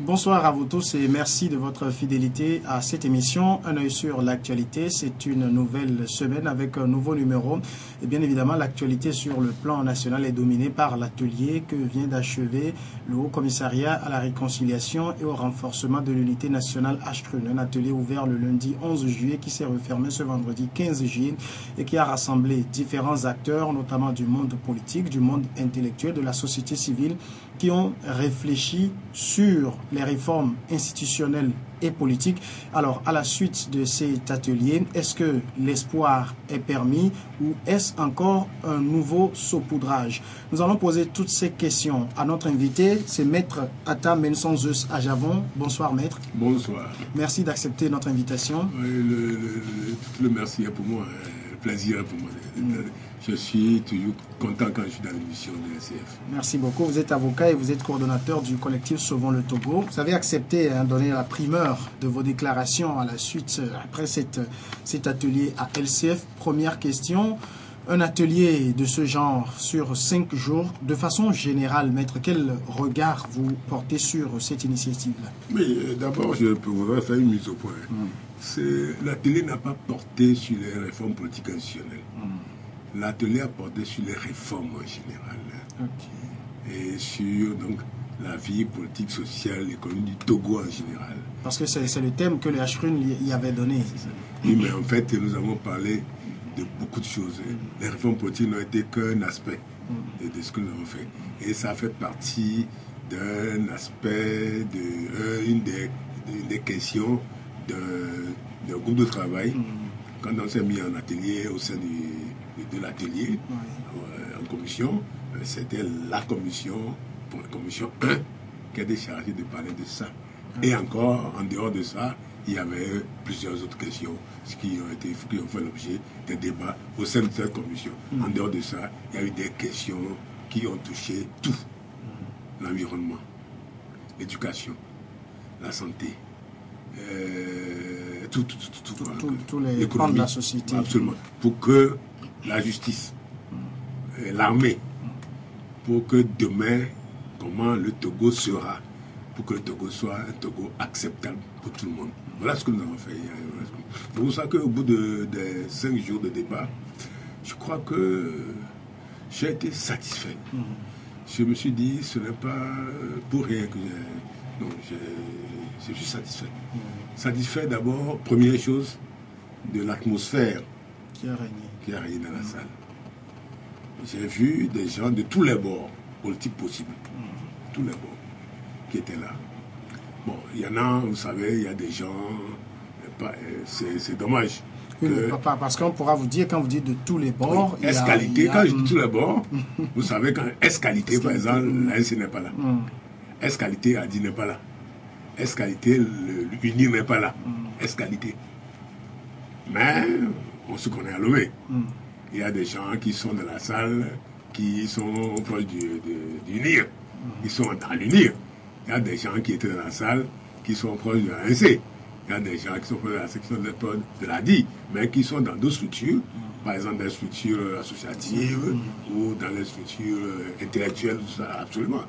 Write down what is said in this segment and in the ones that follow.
Bonsoir à vous tous et merci de votre fidélité à cette émission. Un œil sur l'actualité, c'est une nouvelle semaine avec un nouveau numéro. Et bien évidemment, l'actualité sur le plan national est dominée par l'atelier que vient d'achever le Haut Commissariat à la réconciliation et au renforcement de l'unité nationale H-Trun. Un atelier ouvert le lundi 11 juillet qui s'est refermé ce vendredi 15 juillet et qui a rassemblé différents acteurs, notamment du monde politique, du monde intellectuel, de la société civile, qui ont réfléchi sur les réformes institutionnelles et politiques. Alors, à la suite de cet atelier, est-ce que l'espoir est permis ou est-ce encore un nouveau saupoudrage? Nous allons poser toutes ces questions à notre invité, c'est Maître Atta Mensonzeus Ajavon. Bonsoir, Maître. Bonsoir. Merci d'accepter notre invitation. Le merci est pour moi, le plaisir est pour moi. Je suis toujours content quand je suis dans l'émission de l'SCF. Merci beaucoup. Vous êtes avocat et vous êtes coordonnateur du collectif Sauvons le Togo. Vous avez accepté de donner la primeur de vos déclarations à la suite, après cet atelier à LCF. Première question, un atelier de ce genre sur 5 jours, de façon générale, Maître, quel regard vous portez sur cette initiative-là? Mais d'abord, je voudrais faire une mise au point. L'atelier n'a pas porté sur les réformes politiques institutionnelles. L'atelier a porté sur les réformes en général. Et sur donc, la vie politique, sociale, économique du Togo en général. Parce que c'est le thème que les H-Trun y avaient donné. Oui, mais en fait, nous avons parlé de beaucoup de choses. Les réformes politiques n'ont été qu'un aspect de ce que nous avons fait. Et ça a fait partie d'un aspect, une des questions d'un groupe de travail. Quand on s'est mis en atelier au sein de l'atelier, en commission, c'était la commission, pour la commission 1, qui était chargée de parler de ça. Et encore, en dehors de ça, il y avait plusieurs autres questions qui ont fait l'objet des débats au sein de cette commission. En dehors de ça, il y a eu des questions qui ont touché tout. L'environnement, l'éducation, la santé, tous les pans de la société. Absolument. Pour que la justice, l'armée, pour que demain, comment le Togo sera, pour que le Togo soit un Togo acceptable pour tout le monde. Voilà ce que nous avons fait. C'est pour ça qu'au bout des 5 jours de débat, je crois que j'ai été satisfait. Je me suis dit, ce n'est pas pour rien que non, je suis satisfait. Satisfait d'abord, première chose, de l'atmosphère qui a régné dans la salle. J'ai vu des gens de tous les bords politiques possibles, tous les bords, qui étaient là. Bon, il y en a, vous savez, il y a des gens, c'est dommage. Oui, parce qu'on pourra vous dire, quand vous dites de tous les bords... Oui, S-qualité, quand je dis tous les bords, vous savez, quand S-qualité, par exemple, l'ANC n'est pas là. S-qualité, Adi n'est pas là. S-qualité, l'UNI n'est pas là. S-qualité. Mais, on se connaît à Lomé. Il y a des gens qui sont dans la salle, qui sont proches du NIR. Ils sont dans l'UNIR. Il y a des gens qui étaient dans la salle, qui sont proches de l'ANC. Il y a des gens qui sont proches de la section de la DI, mais qui sont dans d'autres structures, par exemple dans les structures associatives ou dans les structures intellectuelles, tout ça, absolument.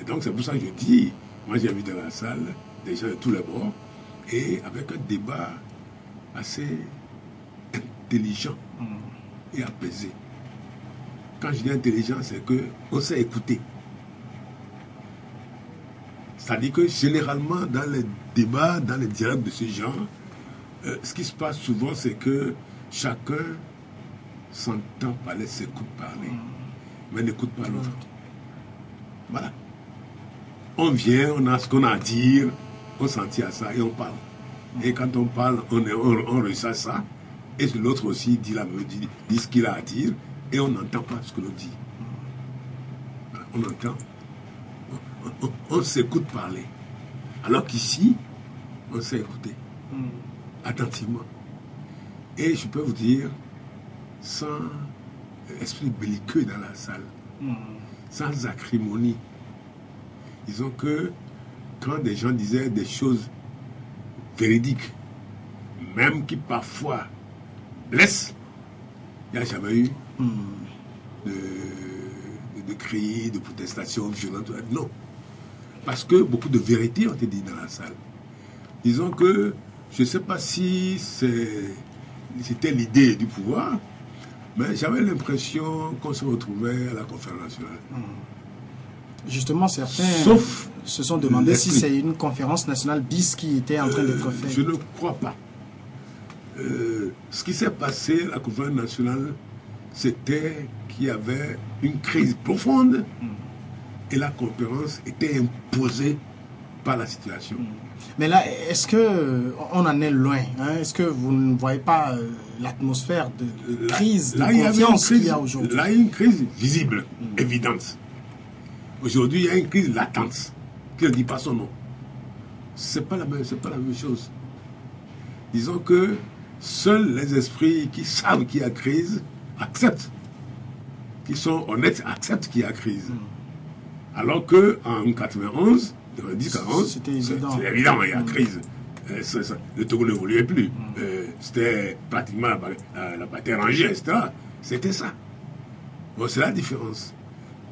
Et donc c'est pour ça que je dis, moi j'ai vu dans la salle des gens de tous les bords, et avec un débat assez intelligent et apaisé. Quand je dis intelligent, c'est qu'on s'est écouté. C'est-à-dire que généralement, dans les débats, dans les dialogues de ce genre, ce qui se passe souvent, c'est que chacun s'entend parler, s'écoute parler, mais n'écoute pas l'autre. Voilà. On vient, on a ce qu'on a à dire, on s'en tient à ça et on parle. Et quand on parle, on ressent ça, et l'autre aussi dit ce qu'il a à dire, et on n'entend pas ce que l'autre dit. Voilà, on entend. On s'écoute parler. Alors qu'ici, on s'est écouté attentivement. Et je peux vous dire, sans esprit belliqueux dans la salle, sans acrimonie. Disons que quand des gens disaient des choses véridiques, même qui parfois blessent, il n'y a jamais eu de cris, de protestations violentes. Non. Parce que beaucoup de vérités ont été dites dans la salle. Disons que, je ne sais pas si c'était l'idée du pouvoir, mais j'avais l'impression qu'on se retrouvait à la conférence nationale. Justement, certains se sont demandé si c'est une conférence nationale bis qui était en train d'être faite. Je ne crois pas. Ce qui s'est passé à la conférence nationale, c'était qu'il y avait une crise profonde et la conférence était imposée par la situation. Mais là, est-ce qu'on en est loin, hein? Est-ce que vous ne voyez pas l'atmosphère de crise, de confiance qu'il y a aujourd'hui? Là, il y a une crise visible, évidente. Aujourd'hui, il y a une crise latente qui ne dit pas son nom. Ce n'est pas la même chose. Disons que seuls les esprits qui savent qu'il y a crise acceptent, qui sont honnêtes, acceptent qu'il y a crise. Alors qu'en 91, 90-91, c'était évident. C'est évident, il y a crise. Le Togo n'évoluait plus. C'était pratiquement la bataille rangée, etc. C'était ça. Bon, c'est la différence.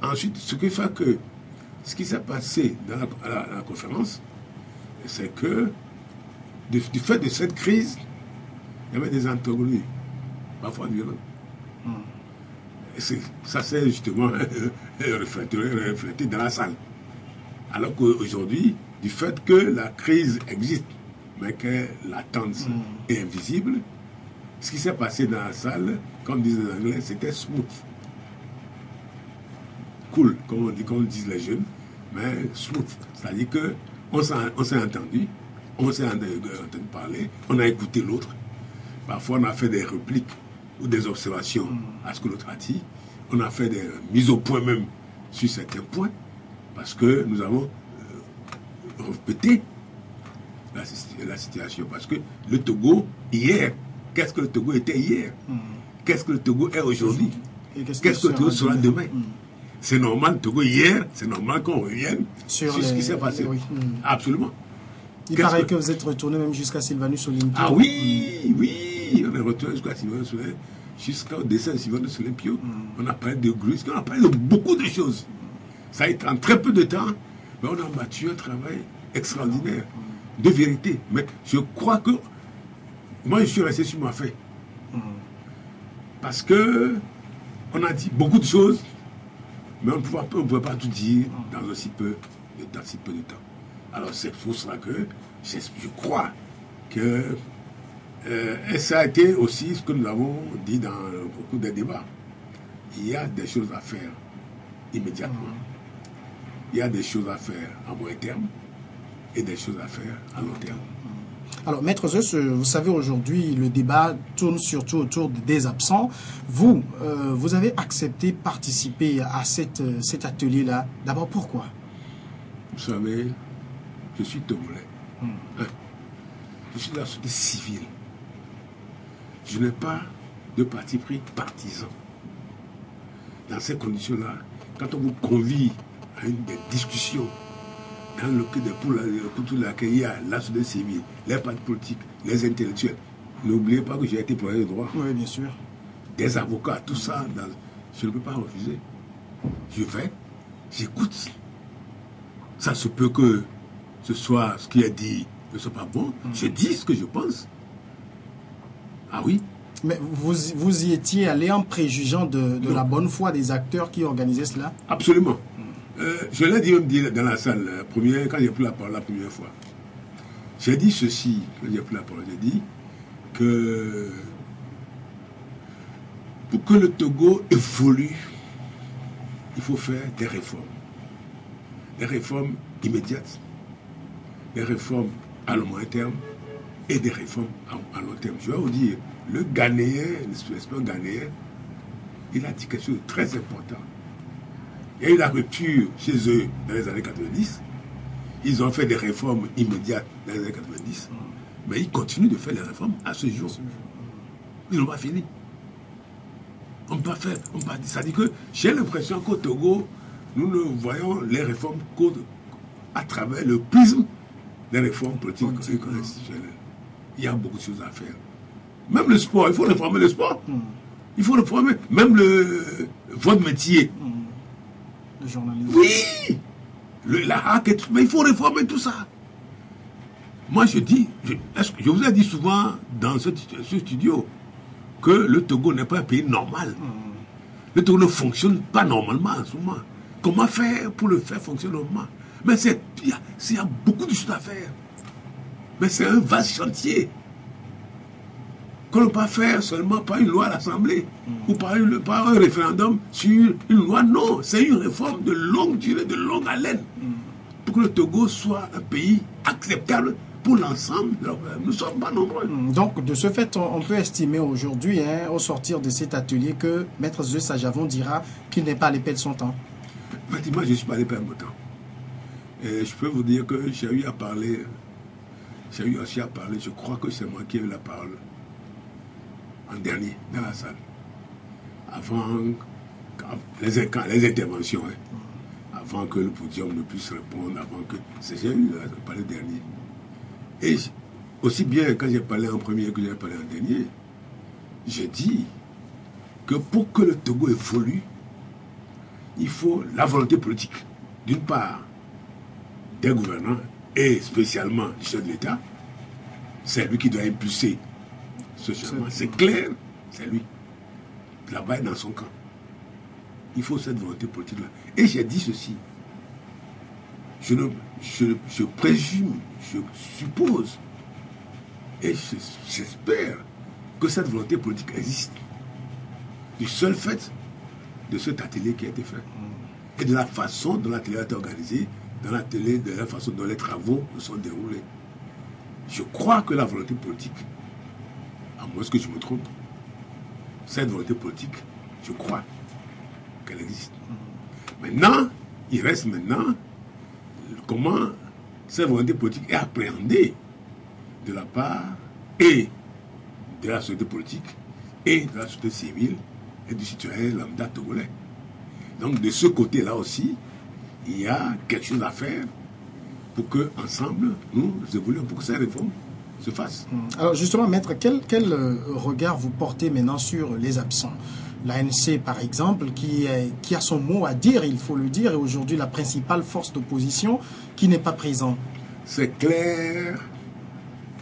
Ensuite, ce qui s'est passé dans la conférence, c'est que du fait de cette crise, il y avait des antagonies, parfois violents. Ça s'est justement reflété dans la salle. Alors qu'aujourd'hui, du fait que la crise existe, mais qu'elle latente et invisible, ce qui s'est passé dans la salle, comme disent les Anglais, c'était smooth. Cool, comme disent les jeunes, mais smooth. C'est-à-dire qu'on s'est entendu, on s'est entendu parler, on a écouté l'autre. Parfois, on a fait des répliques ou des observations à ce que l'autre a dit. On a fait des mises au point même sur certains points, parce que nous avons répété la situation. Parce que le Togo, hier, qu'est-ce que le Togo était hier? Qu'est-ce que le Togo est aujourd'hui? Qu'est-ce que le Togo sera demain? C'est normal, le Togo hier, c'est normal qu'on revienne sur ce qui s'est passé. Oui. Absolument. Il paraît que vous êtes retourné même jusqu'à Sylvanus Olympio. Ah oui, oui, on est retourné jusqu'à Sylvanus Olympio, jusqu'au décès de Sylvanus Olympio. On a parlé de Grus, on a parlé de beaucoup de choses. Ça a été en très peu de temps, mais on a battu un travail extraordinaire, de vérité. Mais je crois que moi, je suis resté sur ma faim. Parce que on a dit beaucoup de choses, mais on ne pouvait pas tout dire dans si peu de temps. Alors c'est pour cela que je crois que et ça a été aussi ce que nous avons dit dans beaucoup de débats. Il y a des choses à faire immédiatement. Il y a des choses à faire à moyen terme et des choses à faire à long terme. Alors, Maître Zeus, vous savez, aujourd'hui, le débat tourne surtout autour des absents. Vous, vous avez accepté de participer à cet atelier-là. D'abord, pourquoi? Vous savez, je suis Togolais. Je suis de la société civile. Je n'ai pas de parti pris partisan. Dans ces conditions-là, quand on vous convie à des discussions dans pour laquelle il y a la société civile, les partis politiques, les intellectuels, n'oubliez pas que j'ai été professeur de droit. Oui, bien sûr. Des avocats, tout ça, je ne peux pas refuser. Je vais, j'écoute. Ça se peut que ce soit ce qui est dit ne soit pas bon. Je dis ce que je pense. Ah oui. Mais vous y étiez allé en préjugeant de la bonne foi des acteurs qui organisaient cela? Absolument. Je l'ai dit dans la salle, quand j'ai pris la parole la première fois. J'ai dit ceci, quand j'ai pris la parole, j'ai dit que pour que le Togo évolue, il faut faire des réformes. Des réformes immédiates, des réformes à moyen terme et des réformes à long terme. Je vais vous dire, le Ghanéen, l'expert ghanéen, il a dit quelque chose de très important. Il y a eu la rupture chez eux dans les années 90. Ils ont fait des réformes immédiates dans les années 90. Mais ils continuent de faire des réformes à ce jour. Ils n'ont pas fini. On ne peut pas faire. Ça dit que j'ai l'impression qu'au Togo, nous ne voyons les réformes qu'à travers le prisme des réformes politiques et constitutionnelles. il y a beaucoup de choses à faire. Même le sport, il faut réformer le sport. Il faut réformer. Même votre métier. Le journalisme. Oui. La hack, mais il faut réformer tout ça. Moi, je dis, je vous ai dit souvent dans ce studio que le Togo n'est pas un pays normal. Le Togo ne fonctionne pas normalement en ce moment. Comment faire pour le faire fonctionner normalement? Mais il y a beaucoup de choses à faire. Mais c'est un vaste chantier. Qu'on ne peut pas faire seulement par une loi à l'Assemblée ou par un référendum sur une loi. Non, c'est une réforme de longue durée, de longue haleine. Pour que le Togo soit un pays acceptable pour l'ensemble. Nous ne sommes pas nombreux. Donc, de ce fait, on peut estimer aujourd'hui, au sortir de cet atelier, que Maître Zeu Sajavon dira qu'il n'est pas à l'épée de son temps. Effectivement, je ne suis pas à l'épée de mon temps. Et je peux vous dire que j'ai eu à parler, je crois que c'est moi qui ai eu la parole en dernier, dans la salle. Avant les interventions, avant que le podium ne puisse répondre, avant que... J'ai eu à parler dernier. Et aussi bien quand j'ai parlé en premier que j'ai parlé en dernier, j'ai dit que pour que le Togo évolue, il faut la volonté politique, d'une part, des gouvernants et spécialement du chef de l'État. C'est lui qui doit impulser ce changement. C'est clair, c'est lui. Là-bas, dans son camp. Il faut cette volonté politique-là. Et j'ai dit ceci. Je présume, je suppose, et j'espère que cette volonté politique existe. Du seul fait de cet atelier qui a été fait. Et de la façon dont l'atelier a été organisé, de la façon dont les travaux se sont déroulés. Je crois que la volonté politique, à moins que je me trompe, cette volonté politique, je crois qu'elle existe. Maintenant, il reste maintenant comment cette volonté politique est appréhendée de la part et de la société politique et de la société civile et du citoyen lambda togolais. Donc de ce côté-là aussi, il y a quelque chose à faire pour que ensemble nous évoluions, pour que ces réformes se fassent. Alors justement, maître, quel regard vous portez maintenant sur les absents? L'ANC, par exemple, qui a son mot à dire, il faut le dire, et aujourd'hui la principale force d'opposition qui n'est pas présente. C'est clair,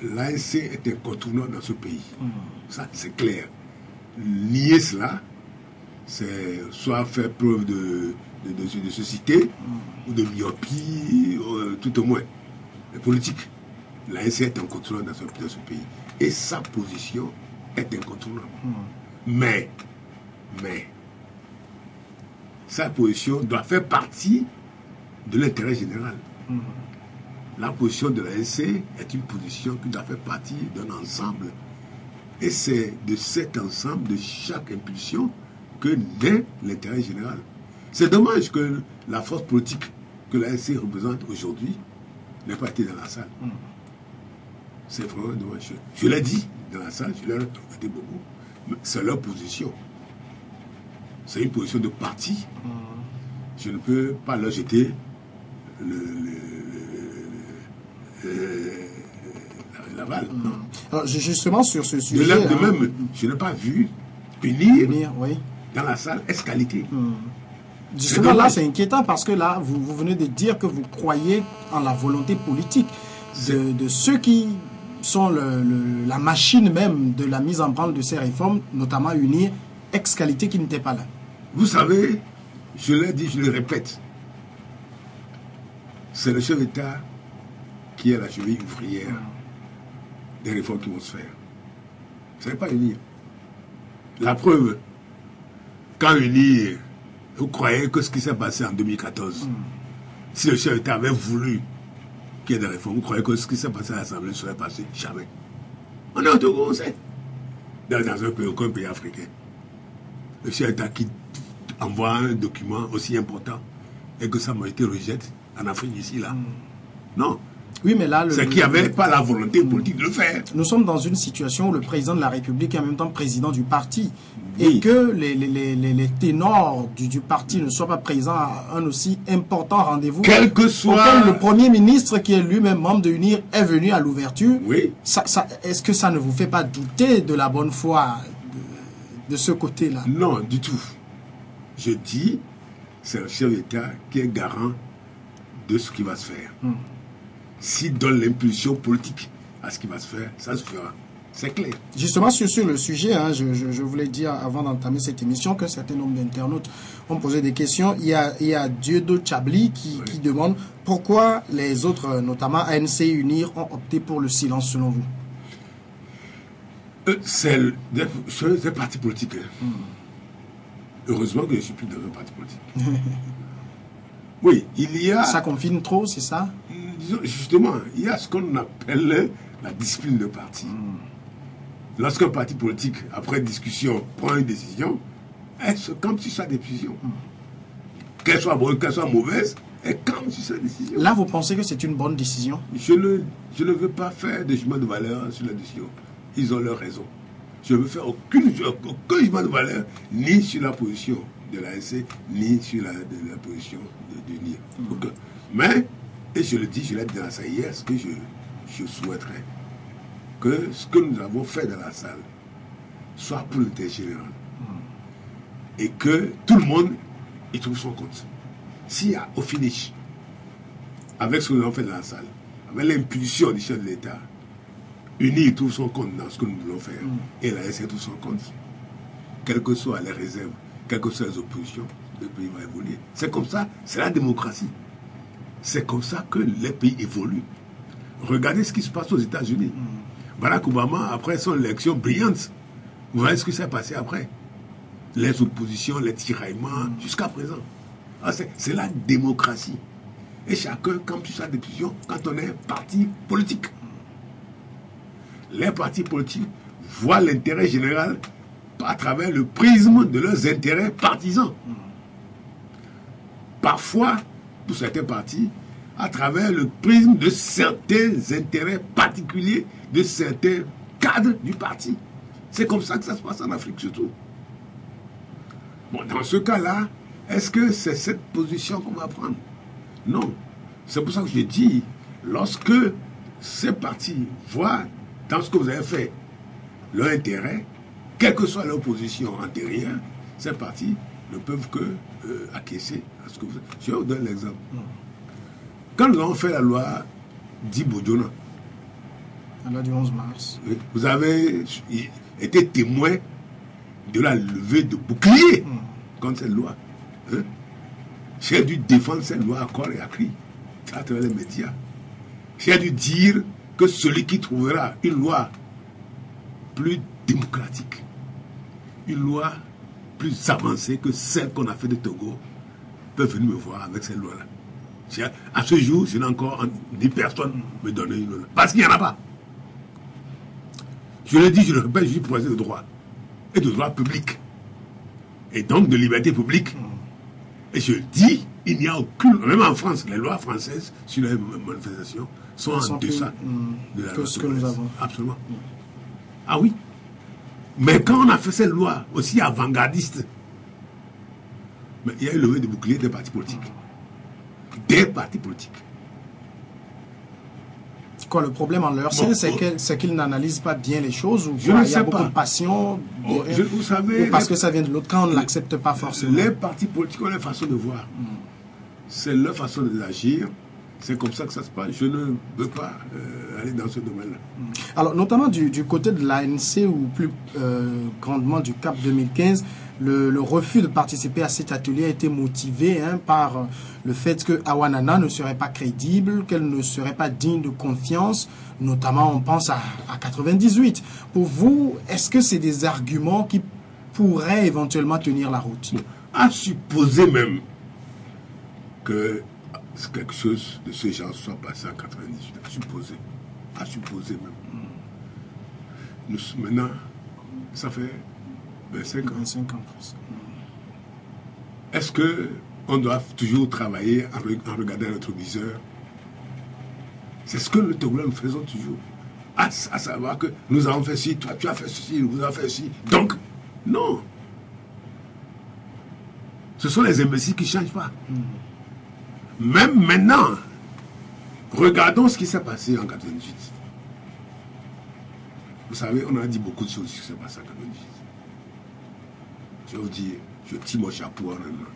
l'ANC est incontournable dans ce pays. Ça, c'est clair. Nier cela, c'est soit faire preuve de cécité ou de myopie, tout au moins. Les politiques. L'ANC est incontournable dans ce pays. Et sa position est incontournable. Mais, sa position doit faire partie de l'intérêt général. La position de l'ANC est une position qui doit faire partie d'un ensemble. Et c'est de cet ensemble, de chaque impulsion, que naît l'intérêt général. C'est dommage que la force politique que l'ANC représente aujourd'hui n'ait pas été dans la salle. C'est vraiment dommage. Je l'ai dit dans la salle, je l'ai répété beaucoup. C'est leur position. C'est une position de parti. Je ne peux pas leur jeter la balle. Alors, justement, sur ce sujet... De même, je n'ai pas vu unir oui, dans la salle escalité. Justement, là, c'est inquiétant parce que là, vous venez de dire que vous croyez en la volonté politique de ceux qui sont la machine même de la mise en branle de ces réformes, notamment unir ex-qualité qui n'était pas là. Vous savez, je l'ai dit, je le répète, c'est le chef d'État qui est la cheville ouvrière des réformes qui vont se faire. Ce n'est pas unir. La preuve, quand unir, vous croyez que ce qui s'est passé en 2014, si le chef d'État avait voulu qu'il y ait des réformes, vous croyez que ce qui s'est passé à l'Assemblée ne serait passé? Jamais. On est au Togo, on sait. Dans un pays, aucun pays africain. Le chef d'État qui envoie un document aussi important et que sa majorité rejette en Afrique ici, là. Non. Oui, mais là, c'est qu'il n'y avait pas la volonté politique de le faire. Nous sommes dans une situation où le président de la République est en même temps président du parti. et que les ténors du parti ne soient pas présents à un aussi important rendez-vous. Quel que soit... le Premier ministre, qui est lui-même membre de l'UNIR, est venu à l'ouverture. Oui. Est-ce que ça ne vous fait pas douter de la bonne foi de ce côté-là? Non, du tout. Je dis, c'est le chef d'État qui est garant de ce qui va se faire. S'il donne l'impulsion politique à ce qui va se faire, ça se fera. C'est clair. Justement, sur le sujet, hein, je voulais dire avant d'entamer cette émission qu'un certain nombre d'internautes ont posé des questions. Il y a Dieudo Chabli qui demande pourquoi les autres, notamment ANC et UNIR, ont opté pour le silence selon vous. C'est des partis politiques. Heureusement que je ne suis plus dans un parti politique. Oui, il y a... Ça confine trop, c'est ça? Justement, il y a ce qu'on appelle la discipline de parti. Lorsqu'un parti politique, après discussion, prend une décision, elle se campe sur sa décision. Qu'elle soit bonne, qu'elle soit mauvaise, elle campe sur sa décision. Là, vous pensez que c'est une bonne décision? Je ne veux pas faire de jugement de valeur sur la décision. Ils ont leur raison. Je ne veux faire aucun jugement de valeur, ni sur la position de l'ANC, ni sur la position de l'UNIR. Mais, et je le dis, je l'ai dit dans la salle hier, ce que je souhaiterais, que ce que nous avons fait dans la salle soit pour l'intérêt général. Et que tout le monde y trouve son compte. S'il y a au finish, avec ce que nous avons fait dans la salle, avec l'impulsion du chef de l'État, UNIR trouve son compte dans ce que nous voulons faire, et la SC trouve son compte, quelles que soient les réserves, quelles que soient les oppositions, le pays va évoluer. C'est comme ça, c'est la démocratie. C'est comme ça que les pays évoluent. Regardez ce qui se passe aux États-Unis. Barack Obama, après son élection brillante, vous voyez ce qui s'est passé après. Les oppositions, les tiraillements, jusqu'à présent. C'est la démocratie. Et chacun campe sur sa décision quand on est un parti politique. Les partis politiques voient l'intérêt général à travers le prisme de leurs intérêts partisans. Parfois, pour certains partis, à travers le prisme de certains intérêts particuliers de certains cadres du parti. C'est comme ça que ça se passe en Afrique surtout. Bon, dans ce cas-là, est-ce que c'est cette position qu'on va prendre? Non. C'est pour ça que je dis, lorsque ces partis voient dans ce que vous avez fait leur intérêt, quelle que soit leur position antérieure, ces partis ne peuvent que acquiescer à ce que vous faites. Je vous donne l'exemple. Quand nous avons fait la loi d'Ibojona, la loi du 11 mars, vous avez été témoin de la levée de bouclier contre cette loi. J'ai dû défendre cette loi à corps et à cri à travers les médias. J'ai dû dire que celui qui trouvera une loi plus démocratique, une loi plus avancée que celle qu'on a fait de Togo, peut venir me voir avec cette loi-là. À ce jour, je n'ai encore dit personne me donner une loi. Parce qu'il n'y en a pas. Je le dis, je le répète, je suis professeur de droit. Et de droit public. Et donc de liberté publique. Et je le dis, il n'y a aucune... Même en France, les lois françaises sur les manifestations sont en deçà de la loi ce que nous avons. Absolument. Ah oui. Mais quand on a fait cette loi aussi avant-gardiste, mais il y a eu levé de bouclier des partis politiques. Des partis politiques. Quoi, le problème en leur sein, c'est qu'ils n'analysent pas bien les choses, ou il y a beaucoup de passion, vous savez, ou parce que ça vient de l'autre camp, on ne l'accepte pas forcément. Les partis politiques ont leur façon de voir. C'est leur façon d'agir. C'est comme ça que ça se passe. Je ne veux pas aller dans ce domaine-là. Alors, notamment du côté de l'ANC, ou plus grandement du CAP 2015, le refus de participer à cet atelier a été motivé par le fait que Awanana ne serait pas crédible, qu'elle ne serait pas digne de confiance, notamment on pense à 98. Pour vous, est-ce que c'est des arguments qui pourraient éventuellement tenir la route? À supposer même que quelque chose de ce genre soit passé en 98, à supposer même. Maintenant, ça fait 25 ans. 25 ans. Est-ce qu'on doit toujours travailler en regardant notre viseur? C'est ce que le Togolais nous faisons toujours. À savoir que nous avons fait ci, toi tu as fait ceci, vous avez fait ci. Donc, non. Ce sont les imbéciles qui ne changent pas. Même maintenant, regardons ce qui s'est passé en 98. Vous savez, on a dit beaucoup de choses sur ce qui s'est passé en 98. Je vais vous dire, je tire mon chapeau à Wanana.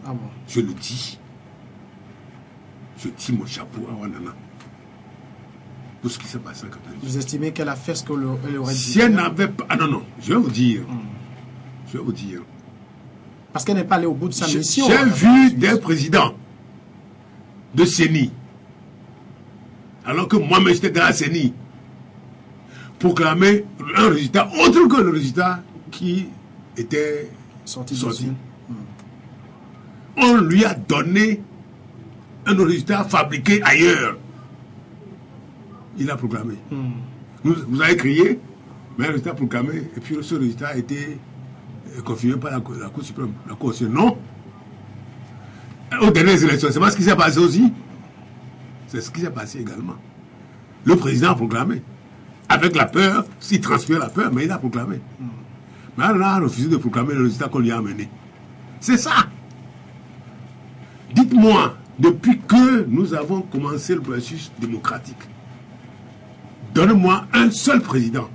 Ah bon? Je le dis. Je tire mon chapeau à Wanana. Pour ce qui s'est passé en 98. Vous estimez qu'elle a fait ce qu'elle aurait dit? Si elle n'avait pas... Ah non, non, je vais vous dire. Je vais vous dire. Parce qu'elle n'est pas allée au bout de sa mission. J'ai vu des présidents de CENI, alors que moi-même j'étais dans la CENI, proclamer un résultat autre que le résultat qui était sorti. On lui a donné un résultat fabriqué ailleurs. Il a proclamé. Vous avez crié, mais un résultat proclamé, et puis ce résultat a été confirmé par la Cour suprême. La Cour suprême, non. Aux dernières élections, c'est pas ce qui s'est passé aussi. C'est ce qui s'est passé également. Le président a proclamé. Avec la peur, s'il transpire la peur, mais il a proclamé. Mais on a refusé de proclamer le résultat qu'on lui a amené. C'est ça. Dites-moi, depuis que nous avons commencé le processus démocratique, donnez-moi un seul président,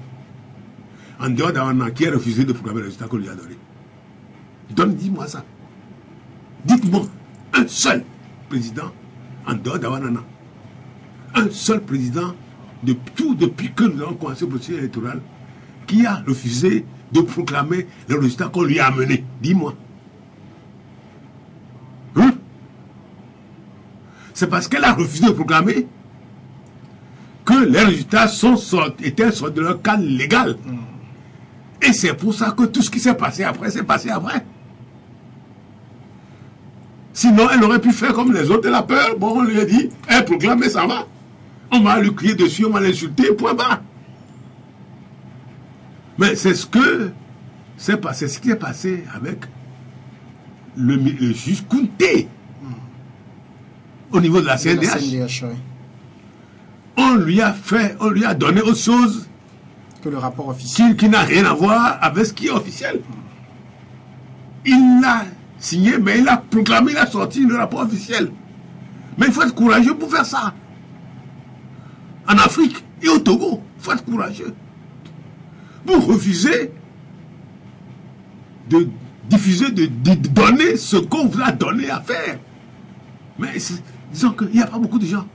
en dehors d'Awana, qui a refusé de proclamer le résultat qu'on lui a donné. Dis-moi ça. Dites-moi, un seul président, en dehors d'Awanana. Un seul président de tout depuis que nous avons commencé le processus électoral qui a refusé de proclamer le résultat qu'on lui a amené. Dis-moi. Hein? C'est parce qu'elle a refusé de proclamer que les résultats étaient sortis de leur cadre légal. Et c'est pour ça que tout ce qui s'est passé après, c'est passé après. Sinon, elle aurait pu faire comme les autres, elle a peur. Bon, on lui a dit, elle proclame et ça va. On va lui crier dessus, on va l'insulter, point barre. Mais c'est ce que c'est passé, ce qui est passé avec le juge Kounté au niveau de la CNDH. On lui a donné autre chose que le rapport officiel qui n'a rien à voir avec ce qui est officiel. Il l'a signé, mais il a proclamé, il a sorti le rapport officiel. Mais il faut être courageux pour faire ça. En Afrique et au Togo, il faut être courageux. Pour refuser de diffuser, de donner ce qu'on vous a donné à faire. Mais disons qu'il n'y a pas beaucoup de gens.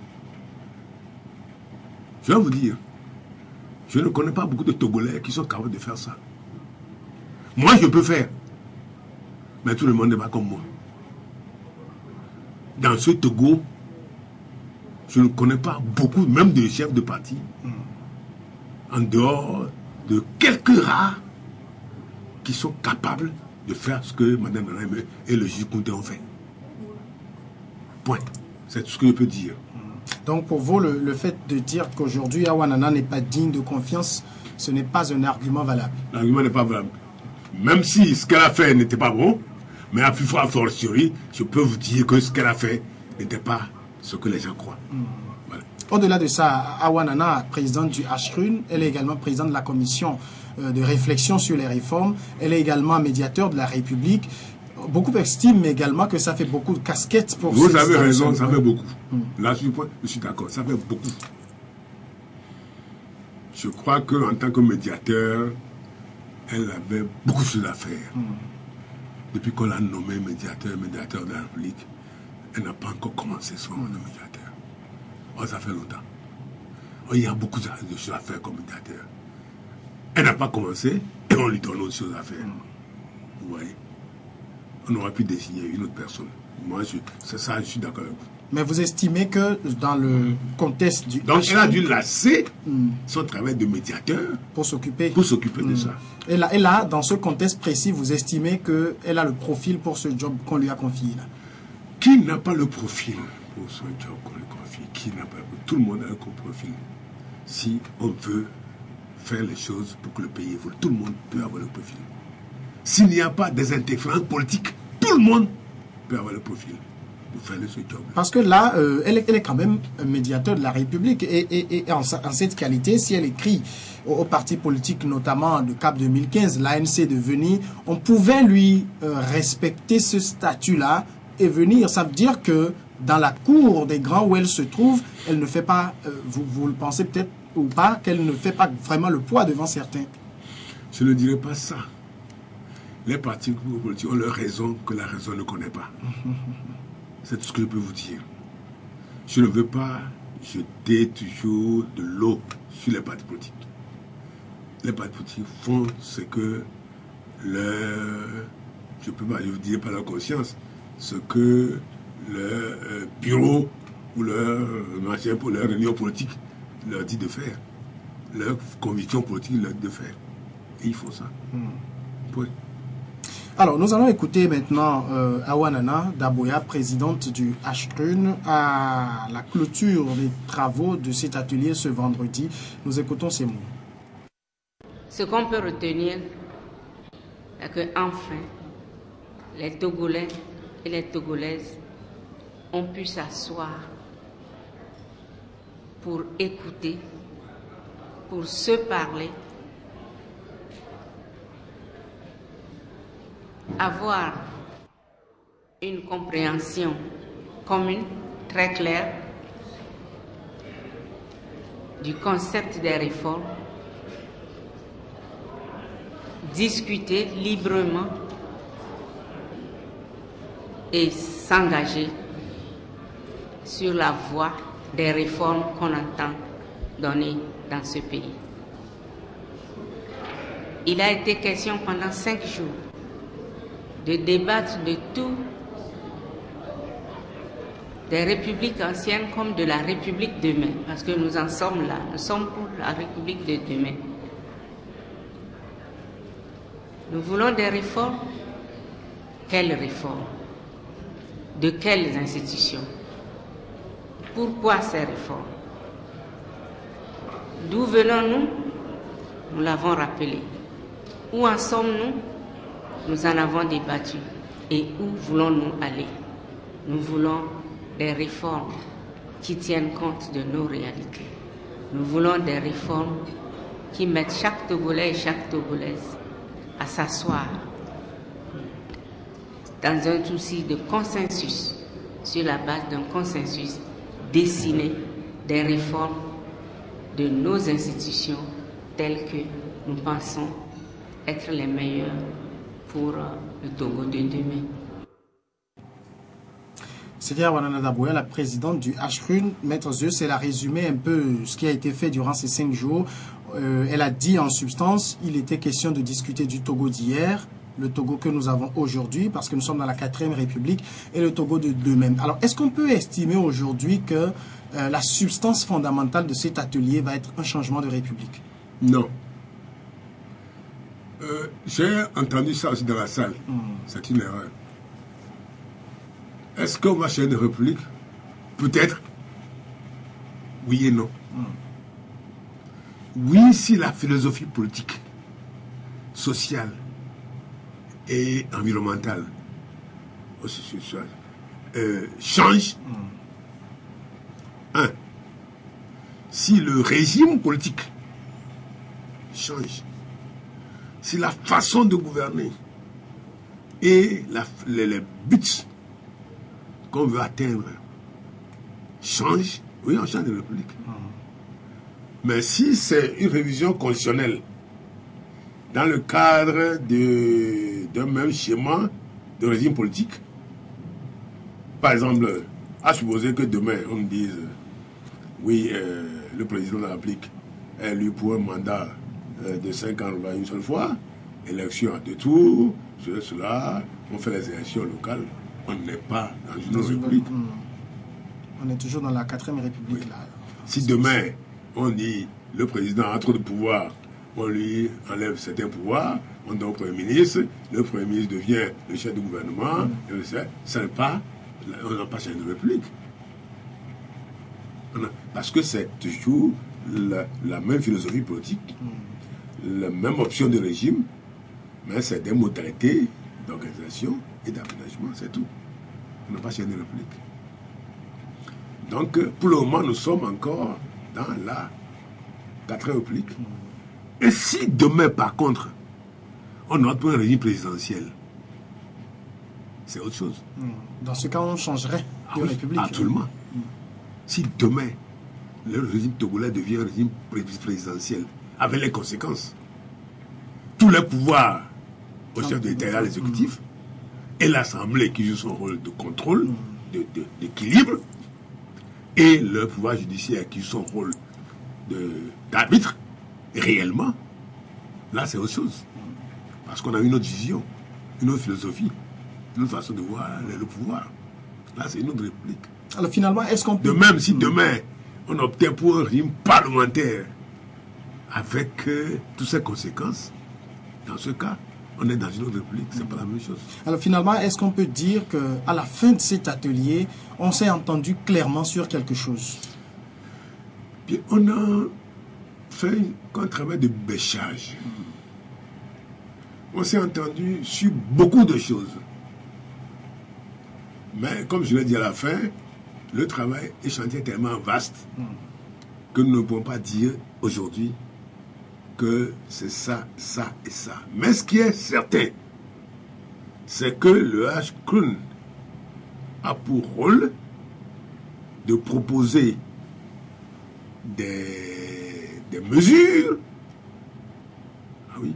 Je vais vous dire, je ne connais pas beaucoup de Togolais qui sont capables de faire ça. Moi, je peux faire. Mais tout le monde n'est pas comme moi. Dans ce Togo, je ne connais pas beaucoup, même de chefs de parti, en dehors de quelques rares qui sont capables de faire ce que Mme Nanaïme et le juge Kounté ont fait. Point. C'est tout ce que je peux dire. Donc pour vous, le fait de dire qu'aujourd'hui Awanana n'est pas digne de confiance, ce n'est pas un argument valable. L'argument n'est pas valable. Même si ce qu'elle a fait n'était pas bon, mais à plus fort fortiori, je peux vous dire que ce qu'elle a fait n'était pas ce que les gens croient. Voilà. Au-delà de ça, Awanana, présidente du HRUN, elle est également présidente de la commission de réflexion sur les réformes. Elle est également médiateur de la République. Beaucoup estiment également que ça fait beaucoup de casquettes pour... Vous avez raison, ça fait beaucoup. Là, je suis d'accord, ça fait beaucoup. Je crois qu'en tant que médiateur, elle avait beaucoup de choses à faire. Depuis qu'on l'a nommé médiateur de la République, elle n'a pas encore commencé son rôle de médiateur. Oh, ça fait longtemps. Oh, il y a beaucoup de choses à faire comme médiateur. Elle n'a pas commencé et on lui donne autre chose à faire. Vous voyez? On aurait pu désigner une autre personne. Moi, c'est ça, je suis d'accord avec vous. Mais vous estimez que dans le contexte du... Donc, elle a dû lasser son travail de médiateur pour s'occuper de ça. Et là, dans ce contexte précis, vous estimez qu'elle a le profil pour ce job qu'on lui a confié là? Qui n'a pas le profil pour ce job qu'on lui confie? Qui n'a pas? Tout le monde a un profil. Si on veut faire les choses pour que le pays évolue, tout le monde peut avoir le profil. S'il n'y a pas des interférences politiques, tout le monde peut avoir le profil. pour faire ce job. Parce que là, elle est quand même un médiateur de la République. Et en cette qualité, si elle écrit aux partis politiques, notamment de CAP 2015, l'ANC de venir, on pouvait lui respecter ce statut-là et venir. Ça veut dire que dans la cour des grands où elle se trouve, elle ne fait pas, vous le pensez peut-être ou pas, qu'elle ne fait pas vraiment le poids devant certains. Je ne dirais pas ça. Les partis politiques ont leur raison que la raison ne connaît pas. C'est tout ce que je peux vous dire. Je ne veux pas jeter toujours de l'eau sur les partis politiques. Les partis politiques font ce que je vous dirais pas leur conscience, ce que le bureau ou leur réunion politique leur dit de faire. Leur conviction politique leur dit de faire. Et ils font ça. Oui. Alors, nous allons écouter maintenant Awanana Daboya, présidente du HRUN, à la clôture des travaux de cet atelier ce vendredi. Nous écoutons ces mots. Ce qu'on peut retenir, c'est qu'enfin, les Togolais et les Togolaises ont pu s'asseoir pour écouter, pour se parler, avoir une compréhension commune, très claire, du concept des réformes, discuter librement et s'engager sur la voie des réformes qu'on entend donner dans ce pays. Il a été question pendant 5 jours de débattre de tout, des républiques anciennes comme de la République de demain, parce que nous en sommes là, nous sommes pour la République de demain. Nous voulons des réformes. Quelles réformes? De quelles institutions? Pourquoi ces réformes? D'où venons-nous? Nous l'avons rappelé. Où en sommes-nous? Nous en avons débattu. Et où voulons-nous aller? Nous voulons des réformes qui tiennent compte de nos réalités. Nous voulons des réformes qui mettent chaque Togolais et chaque Togolaise à s'asseoir dans un souci de consensus, sur la base d'un consensus, dessiner des réformes de nos institutions telles que nous pensons être les meilleures pour le Togo de demain. C'était Awanana Daboya, la présidente du HRUN. Maître Zeus, elle a résumé un peu ce qui a été fait durant ces 5 jours. Elle a dit en substance, il était question de discuter du Togo d'hier, le Togo que nous avons aujourd'hui, parce que nous sommes dans la 4e République, et le Togo de demain. Alors, est-ce qu'on peut estimer aujourd'hui que la substance fondamentale de cet atelier va être un changement de République? Non. J'ai entendu ça aussi dans la salle. C'est une erreur. Est-ce qu'on va changer de République? Peut-être. Oui et non. Oui, si la philosophie politique, sociale et environnementale change. Si le régime politique change, si la façon de gouverner et les buts qu'on veut atteindre changent, oui, on change de République. Mais si c'est une révision constitutionnelle dans le cadre d'un même schéma de régime politique, par exemple, à supposer que demain on me dise oui, le président de la République est élu pour un mandat de 5 ans une seule fois, élection à 2 tours, cela, on fait les élections locales, on n'est pas dans une république. On est toujours dans la 4e République. Oui. Là. Si demain on dit le président a trop de pouvoir, on lui enlève certains pouvoirs, on donne au Premier ministre, le Premier ministre devient le chef du gouvernement, ça n'est pas, on n'a pas changé de République. Parce que c'est toujours la même philosophie politique, la même option de régime, mais c'est des modalités d'organisation et d'aménagement, c'est tout. On n'a pas changé de république. Donc, pour le moment, nous sommes encore dans la 4e république. Et si demain, par contre, on opte pour un régime présidentiel, c'est autre chose. Dans ce cas, on changerait de république. Absolument. Si demain, le régime togolais devient un régime présidentiel, avec les conséquences, tous les pouvoirs au chef de l'État et à l'exécutif, et l'Assemblée qui joue son rôle de contrôle, d'équilibre, et le pouvoir judiciaire qui joue son rôle d'arbitre, réellement, là c'est autre chose. Parce qu'on a une autre vision, une autre philosophie, une autre façon de voir le pouvoir. Là c'est une autre république. Alors finalement, est-ce qu'on peut... De même, si demain, on optait pour un régime parlementaire, avec toutes ces conséquences, dans ce cas, on est dans une autre république, c'est pas la même chose. Alors finalement, est-ce qu'on peut dire qu'à la fin de cet atelier, on s'est entendu clairement sur quelque chose? Puis on a fait un travail de bêchage. On s'est entendu sur beaucoup de choses. Mais comme je l'ai dit à la fin, le travail est chantier tellement vaste que nous ne pouvons pas dire aujourd'hui que c'est ça, ça et ça. Mais ce qui est certain, c'est que le HCRUN a pour rôle de proposer des mesures, ah oui,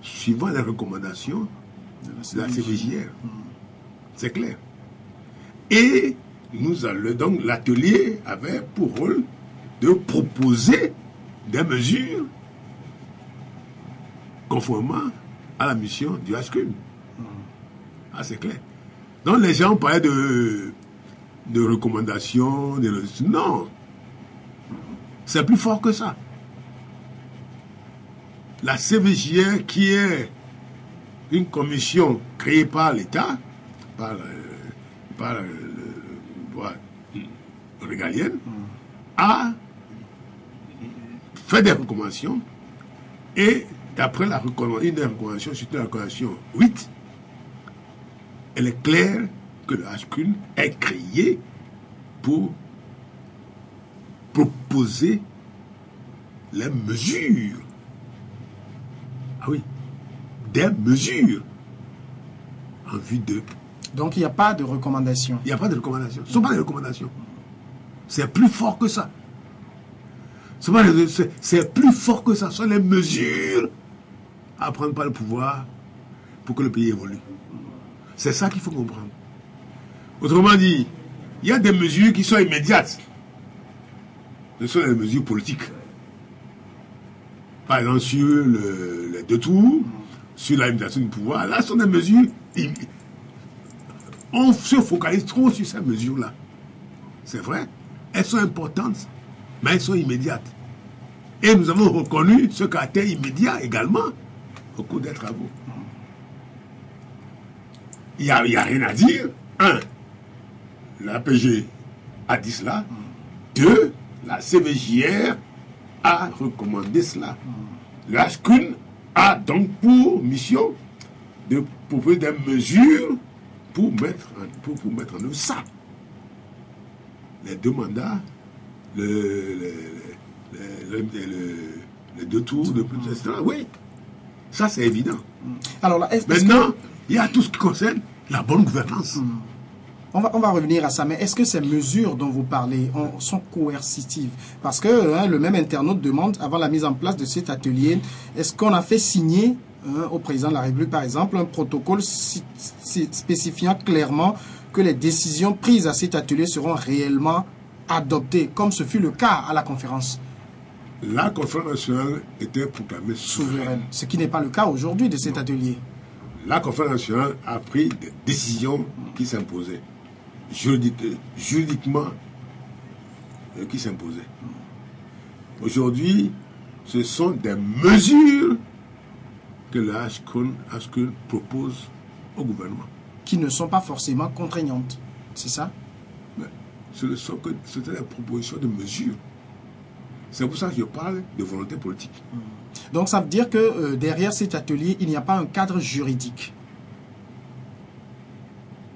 suivant les recommandations de la CVJR. C'est clair. Et donc l'atelier avait pour rôle de proposer des mesures conformément à la mission du HCRUN. Ah, c'est clair. Donc les gens parlaient de recommandations, non. C'est plus fort que ça. La CVJR, qui est une commission créée par l'État, par le loi régalienne, a fait des recommandations et d'après une des recommandations, surtout la recommandation 8, elle est claire que le HCRUN est créé pour proposer les mesures. Ah oui, des mesures en vue de... Donc il n'y a pas de recommandation. Il n'y a pas de recommandation. Ce ne sont pas des recommandations. C'est plus fort que ça. C'est plus fort que ça. Ce sont les mesures à prendre par le pouvoir pour que le pays évolue. C'est ça qu'il faut comprendre. Autrement dit, il y a des mesures qui sont immédiates. Ce sont les mesures politiques. Par exemple, sur les 2 tours, sur la limitation du pouvoir, là, ce sont des mesures... On se focalise trop sur ces mesures-là. C'est vrai, elles sont importantes, mais elles sont immédiates. Et nous avons reconnu ce caractère immédiat également au cours des travaux. Il n'y a rien à dire. 1, l'APG a dit cela. 2, la CVJR a recommandé cela. Le HCRUN a donc pour mission de proposer des mesures pour mettre en œuvre ça. Les 2 mandats, les 2 tours de plus, etc. Oui, ça c'est évident. Alors là, maintenant, il y a tout ce qui concerne la bonne gouvernance. On va revenir à ça, mais est-ce que ces mesures dont vous parlez sont coercitives? Parce que le même internaute demande, avant la mise en place de cet atelier, est-ce qu'on a fait signer au président de la République, par exemple, un protocole spécifiant clairement que les décisions prises à cet atelier seront réellement adoptées, comme ce fut le cas à la conférence? La conférence nationale était proclamée souveraine. Ce qui n'est pas le cas aujourd'hui de cet atelier. La conférence nationale a pris des décisions qui s'imposaient. Juridiquement, qui s'imposaient. Aujourd'hui, ce sont des mesures que le HCRUN propose au gouvernement. Qui ne sont pas forcément contraignantes, c'est ça? Mais c'était des propositions de mesures. C'est pour ça que je parle de volonté politique. Donc ça veut dire que derrière cet atelier, il n'y a pas un cadre juridique.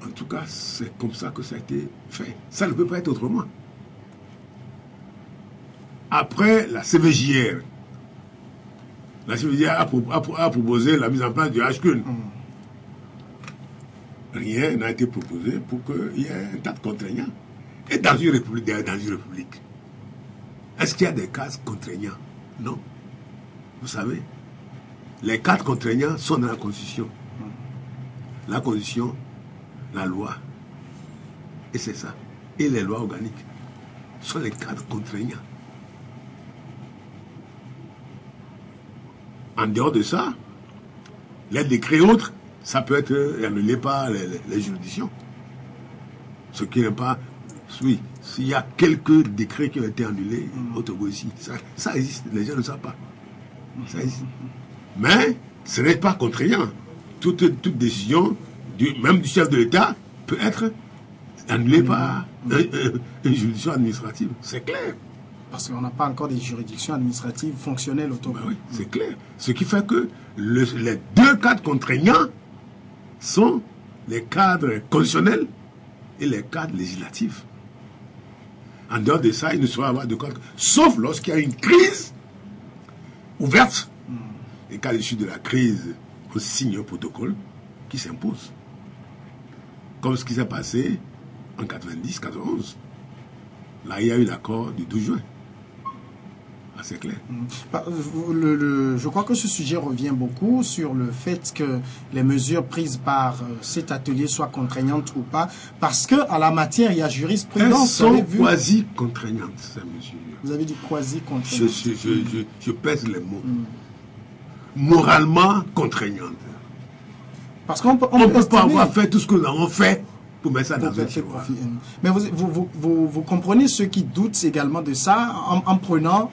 En tout cas, c'est comme ça que ça a été fait. Ça ne peut pas être autrement. Après, la CVJR. La CVJR a proposé la mise en place du HCUN. Rien n'a été proposé pour qu'il y ait un tas de contraignants. Et dans une république, est-ce qu'il y a des cas contraignants? Non. Vous savez, les cadres contraignants sont dans la Constitution. La Constitution, la loi, et c'est ça. Et les lois organiques sont les cadres contraignants. En dehors de ça, les décrets autres, ça peut être annulé par les juridictions. Ce qui n'est pas... Oui, s'il y a quelques décrets qui ont été annulés au Togo ici, ça existe, les gens ne savent pas. Ça existe. Mais ce n'est pas contraignant. Toute décision, même du chef de l'État, peut être annulée par une juridiction administrative. C'est clair. Parce qu'on n'a pas encore des juridictions administratives fonctionnelles au Togo. Ben oui, c'est clair. Ce qui fait que les deux cadres contraignants sont les cadres constitutionnels et les cadres législatifs. En dehors de ça, il ne saurait avoir de cadre. Sauf lorsqu'il y a une crise ouverte. Et qu'à l'issue de la crise, on signe un protocole qui s'impose. Comme ce qui s'est passé en 90-91. Là, il y a eu l'accord du 12 juin. C'est clair. Je crois que ce sujet revient beaucoup sur le fait que les mesures prises par cet atelier soient contraignantes ou pas, parce qu'à la matière, il y a jurisprudence. Elles sont quasi contraignantes, ces mesures. Vous avez dit quasi contraignantes. Je pèse les mots. Moralement contraignantes. Parce qu'on peut pas avoir fait tout ce que nous avons fait pour mettre ça dans un tiroir. Mais vous comprenez ceux qui doutent également de ça en prenant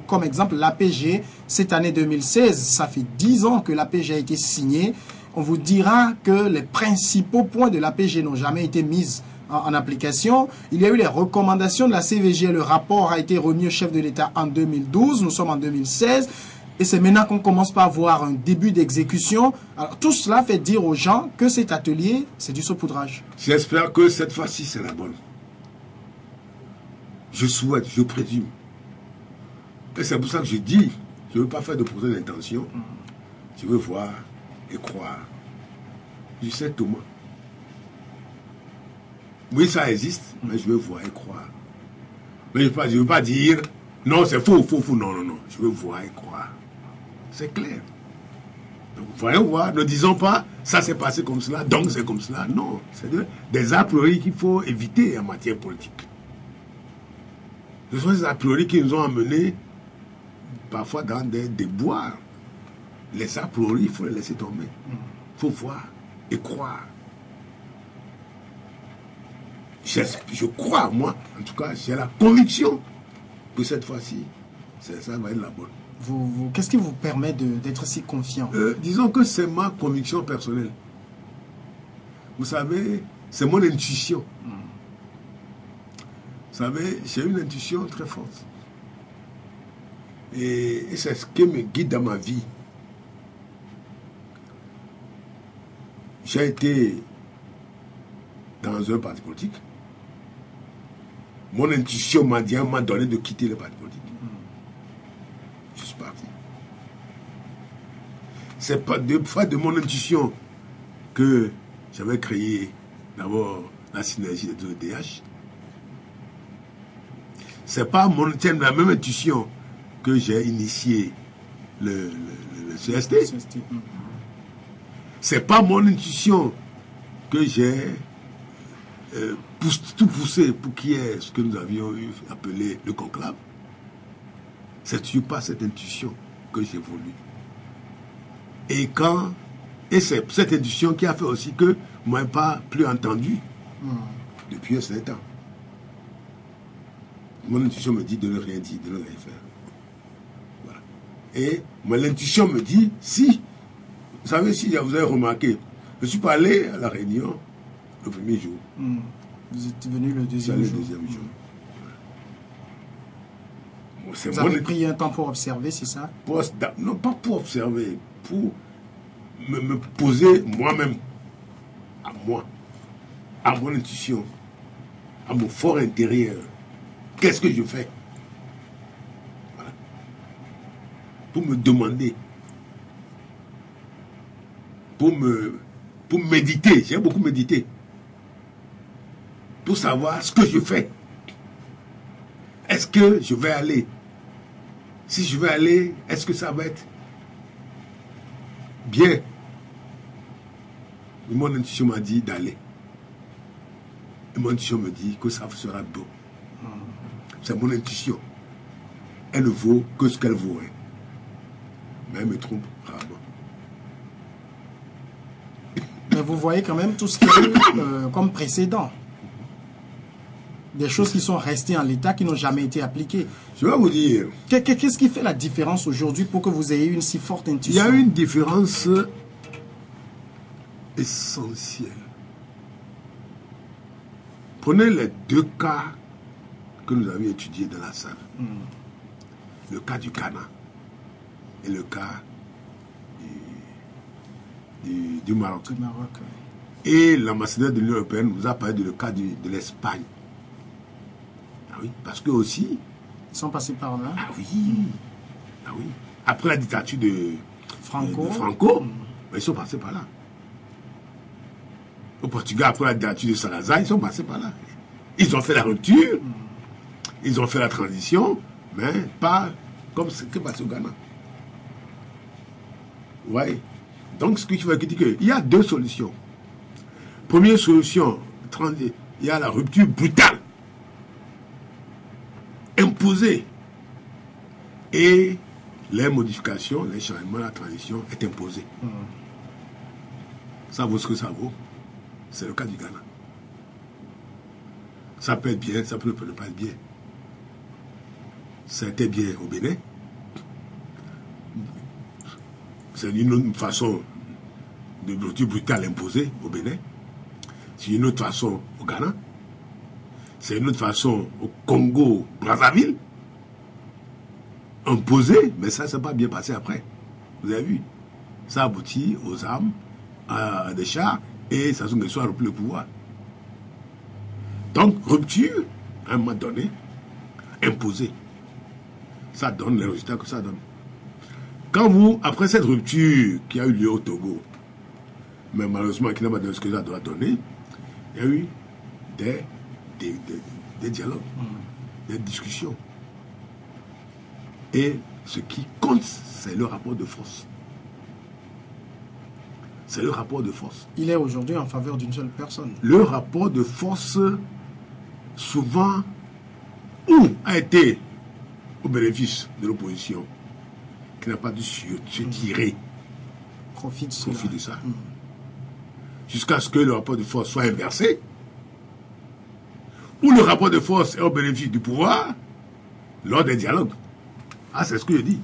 comme exemple l'APG cette année 2016. Ça fait 10 ans que l'APG a été signée. On vous dira que les principaux points de l'APG n'ont jamais été mis en application. Il y a eu les recommandations de la CVG. Le rapport a été remis au chef de l'État en 2012. Nous sommes en 2016. Et c'est maintenant qu'on commence par avoir un début d'exécution. Alors, tout cela fait dire aux gens que cet atelier, c'est du saupoudrage. J'espère que cette fois-ci, c'est la bonne. Je souhaite, je présume. Et c'est pour ça que je dis, je ne veux pas faire de procès d'intention. Je veux voir et croire. Je sais Thomas. Oui, ça existe, mais je veux voir et croire. Mais je ne veux pas dire, non, c'est faux, non. Je veux voir et croire. C'est clair. Donc, voyons voir, ne disons pas, ça s'est passé comme cela, donc c'est comme cela. Non, c'est des a priori qu'il faut éviter en matière politique. Ce sont des a priori qui nous ont amenés parfois dans des déboires. Les a priori, il faut les laisser tomber. Il faut voir et croire. Je crois, moi, en tout cas, j'ai la conviction que cette fois-ci, ça va être la bonne. Qu'est-ce qui vous permet d'être si confiant? Disons que c'est ma conviction personnelle. Vous savez, c'est mon intuition. Vous savez, j'ai une intuition très forte. Et c'est ce qui me guide dans ma vie. J'ai été dans un parti politique. Mon intuition m'a donné de quitter le parti politique. Je suis parti. C'est pas de mon intuition que j'avais créé d'abord la synergie des DH. C'est pas la même intuition que j'ai initié le CST. C'est pas mon intuition que j'ai tout poussé pour qu'il y ait ce que nous avions appelé le conclave. C'est pas cette intuition que j'ai voulu. Et c'est cette intuition qui a fait aussi que je ne m'ai pas plus entendu depuis un certain temps. Mon intuition me dit de ne rien dire, de ne rien faire. Voilà. Et l'intuition me dit, si, vous savez, si vous avez remarqué, je suis pas allé à la réunion le premier jour. Vous êtes venu le deuxième jour. Vous avez pris un temps pour observer, c'est ça? Non, pas pour observer, pour me poser moi-même, à moi, à mon intuition, à mon fort intérieur, qu'est-ce que je fais? Voilà. Pour me demander, pour méditer, j'ai beaucoup médité, pour savoir ce que je fais. Est-ce que je vais aller? Si je vais aller, est-ce que ça va être bien? Et mon intuition m'a dit d'aller. Et mon intuition me dit que ça sera beau. C'est mon intuition. Elle ne vaut que ce qu'elle vaut. Mais elle me trompe rarement. Mais vous voyez quand même tout ce qu'il y a eu comme précédent. Des choses qui sont restées en l'état, qui n'ont jamais été appliquées. Je vais vous dire. Qu'est-ce qui fait la différence aujourd'hui pour que vous ayez une si forte intuition? Il y a une différence essentielle. Prenez les deux cas que nous avions étudiés dans la salle. Le cas du Ghana et le cas du Maroc. Et l'ambassadeur de l'Union européenne nous a parlé de le cas de l'Espagne. Ah oui, parce que aussi... Ils sont passés par là. Ah oui. Ah oui. Après la dictature de Franco, ils sont passés par là. Au Portugal, après la dictature de Salazar, ils sont passés par là. Ils ont fait la rupture, ils ont fait la transition, mais pas comme ce qui est passé au Ghana. Ouais. Donc, ce que je veux dire, il y a deux solutions. Première solution, il y a la rupture brutale, imposée. Et les modifications, les changements, la transition est imposée. Ça vaut ce que ça vaut. C'est le cas du Ghana. Ça peut être bien, ça peut ne pas être bien. Ça a été bien au Bénin. C'est une autre façon de rupture brutale imposée au Bénin. C'est une autre façon au Ghana. C'est une autre façon au Congo, Brazzaville. Imposée, mais ça ne s'est pas bien passé après. Vous avez vu? Ça aboutit aux armes, à des chars, et ça se soit repris le pouvoir. Donc, rupture, à un moment donné, imposée. Ça donne les résultats que ça donne. Quand vous, après cette rupture qui a eu lieu au Togo, mais malheureusement qui n'a pas donné ce que ça doit donner, il y a eu des dialogues, des discussions. Et ce qui compte, c'est le rapport de force. C'est le rapport de force. Il est aujourd'hui en faveur d'une seule personne. Le rapport de force, souvent, a été au bénéfice de l'opposition, qui n'a pas dû se tirer profit de ça. Jusqu'à ce que le rapport de force soit inversé, ou le rapport de force est au bénéfice du pouvoir, lors des dialogues. Ah, c'est ce que je dis.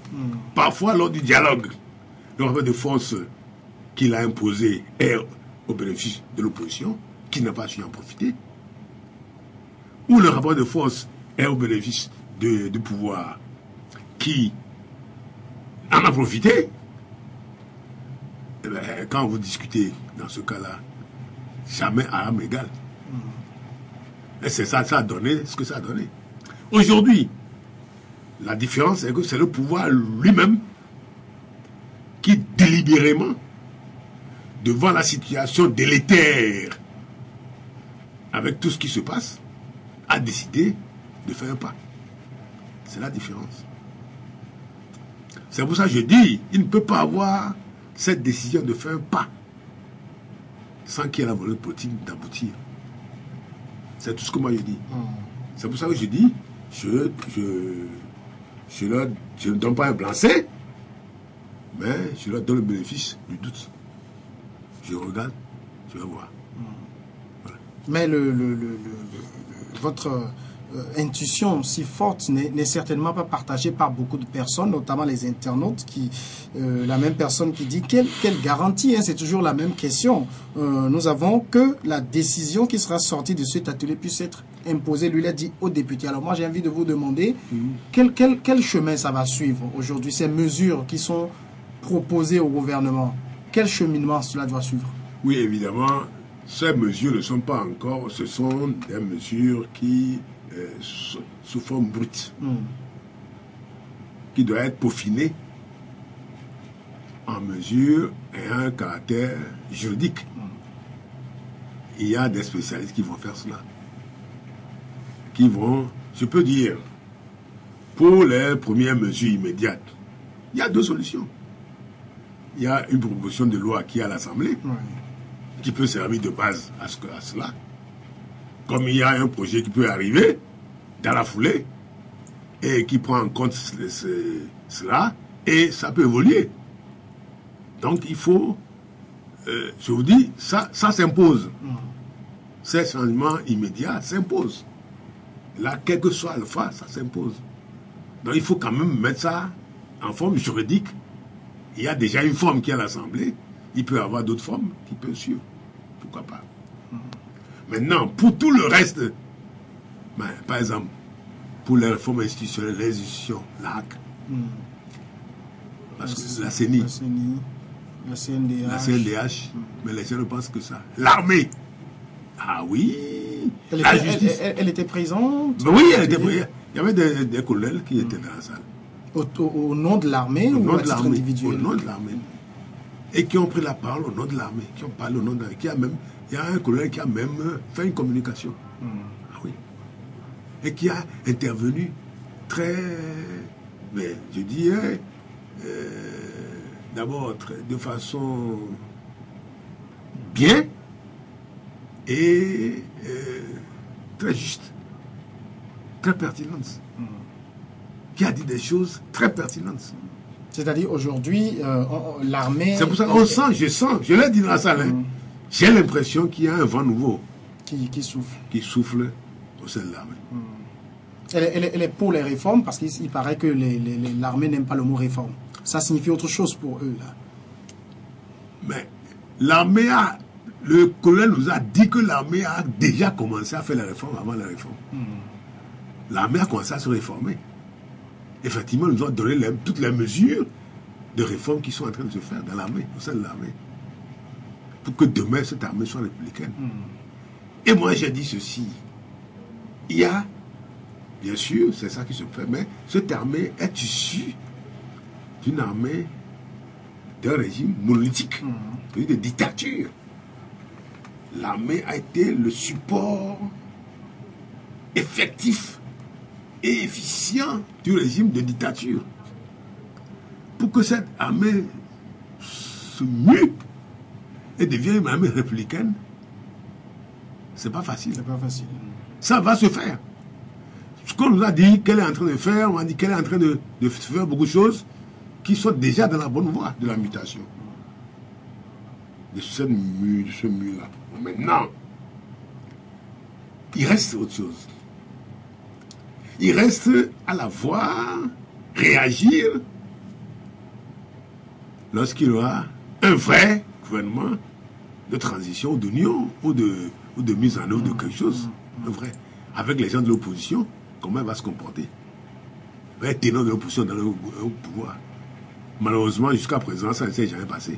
Parfois, lors du dialogue, le rapport de force qu'il a imposé est au bénéfice de l'opposition, qui n'a pas su en profiter. Ou le rapport de force est au bénéfice du pouvoir, qui en a profité. Eh bien, quand vous discutez dans ce cas-là, jamais à âme égale. Et c'est ça, ça a donné ce que ça a donné. Aujourd'hui, la différence, c'est que c'est le pouvoir lui-même qui, délibérément, devant la situation délétère, avec tout ce qui se passe, a décidé de faire un pas. C'est la différence. C'est pour ça que je dis, il ne peut pas avoir cette décision de faire un pas sans qu'il y ait la volonté politique d'aboutir. C'est tout ce que moi je dis. C'est pour ça que je dis, je ne donne pas un blanc-seing, mais je leur donne le bénéfice du doute. Je regarde, je vais voir. Voilà. Mais votre intuition si forte n'est certainement pas partagée par beaucoup de personnes, notamment les internautes, la même personne qui dit quelle garantie, hein, c'est toujours la même question. Nous avons que la décision qui sera sortie de cet atelier puisse être imposée, lui l'a dit aux députés. Alors moi j'ai envie de vous demander quel chemin ça va suivre aujourd'hui, ces mesures qui sont proposées au gouvernement. Quel cheminement cela doit suivre? Oui, évidemment, ces mesures ne sont pas encore, ce sont des mesures qui, sous forme brute, qui doivent être peaufinées en mesure et un caractère juridique. Il y a des spécialistes qui vont faire cela. Qui vont, je peux dire, pour les premières mesures immédiates, il y a deux solutions. Il y a une proposition de loi qui est à l'Assemblée, qui peut servir de base à cela. Comme il y a un projet qui peut arriver dans la foulée et qui prend en compte cela, et ça peut évoluer. Donc il faut, je vous dis, ça s'impose. Ces changements immédiats s'imposent. Là, quel que soit le fois, ça s'impose. Donc il faut quand même mettre ça en forme juridique. Il y a déjà une forme qui est à l'Assemblée. Il peut y avoir d'autres formes qui peuvent suivre. Pourquoi pas? Maintenant, pour tout le reste, ben, par exemple, pour les réformes institutionnelles, les institutions, l'AC, la CENI, la CNDH, la CNDH, mais les gens ne pensent que ça. L'armée, ah oui, elle était présente. Ben oui, elle était présente. Il y avait des colonels qui étaient dans la salle. Au nom de l'armée ou à titre individuel? Au nom de l'armée. Et qui ont pris la parole au nom de l'armée, qui ont parlé au nom de l'armée. Il y a un colonel qui a même fait une communication. Ah oui. Et qui a intervenu très, mais je dirais, d'abord de façon bien et très juste, très pertinente. Qui a dit des choses très pertinentes. C'est-à-dire aujourd'hui, l'armée... C'est pour ça qu'on sent, je l'ai dit dans la salle, j'ai l'impression qu'il y a un vent nouveau qui souffle. Qui souffle au sein de l'armée. Elle est pour les réformes parce qu'il paraît que l'armée n'aime pas le mot réforme. Ça signifie autre chose pour eux, là. Mais l'armée a... Le colonel nous a dit que l'armée a déjà commencé à faire les réformes avant la réforme. L'armée a commencé à se réformer. Effectivement, nous avons donné toutes les mesures de réforme qui sont en train de se faire dans l'armée, au sein de l'armée, pour que demain, cette armée soit républicaine. Et moi, j'ai dit ceci. Il y a, bien sûr, c'est ça qui se fait, mais cette armée est issue d'une armée, d'un régime monolithique, de dictature. L'armée a été le support effectif et efficient du régime de dictature. Pour que cette armée se mue et devienne une armée républicaine, c'est pas facile. C'est pas facile. Ça va se faire. Ce qu'on nous a dit qu'elle est en train de faire, on a dit qu'elle est en train de faire beaucoup de choses qui sont déjà dans la bonne voie de la mutation. De ce mue-là. Maintenant, il reste autre chose. Il reste à la voir réagir lorsqu'il y aura un vrai gouvernement de transition, d'union ou de mise en œuvre de quelque chose. Un vrai. Avec les gens de l'opposition, comment elle va se comporter? Les tenants de l'opposition dans le pouvoir. Malheureusement, jusqu'à présent, ça ne s'est jamais passé.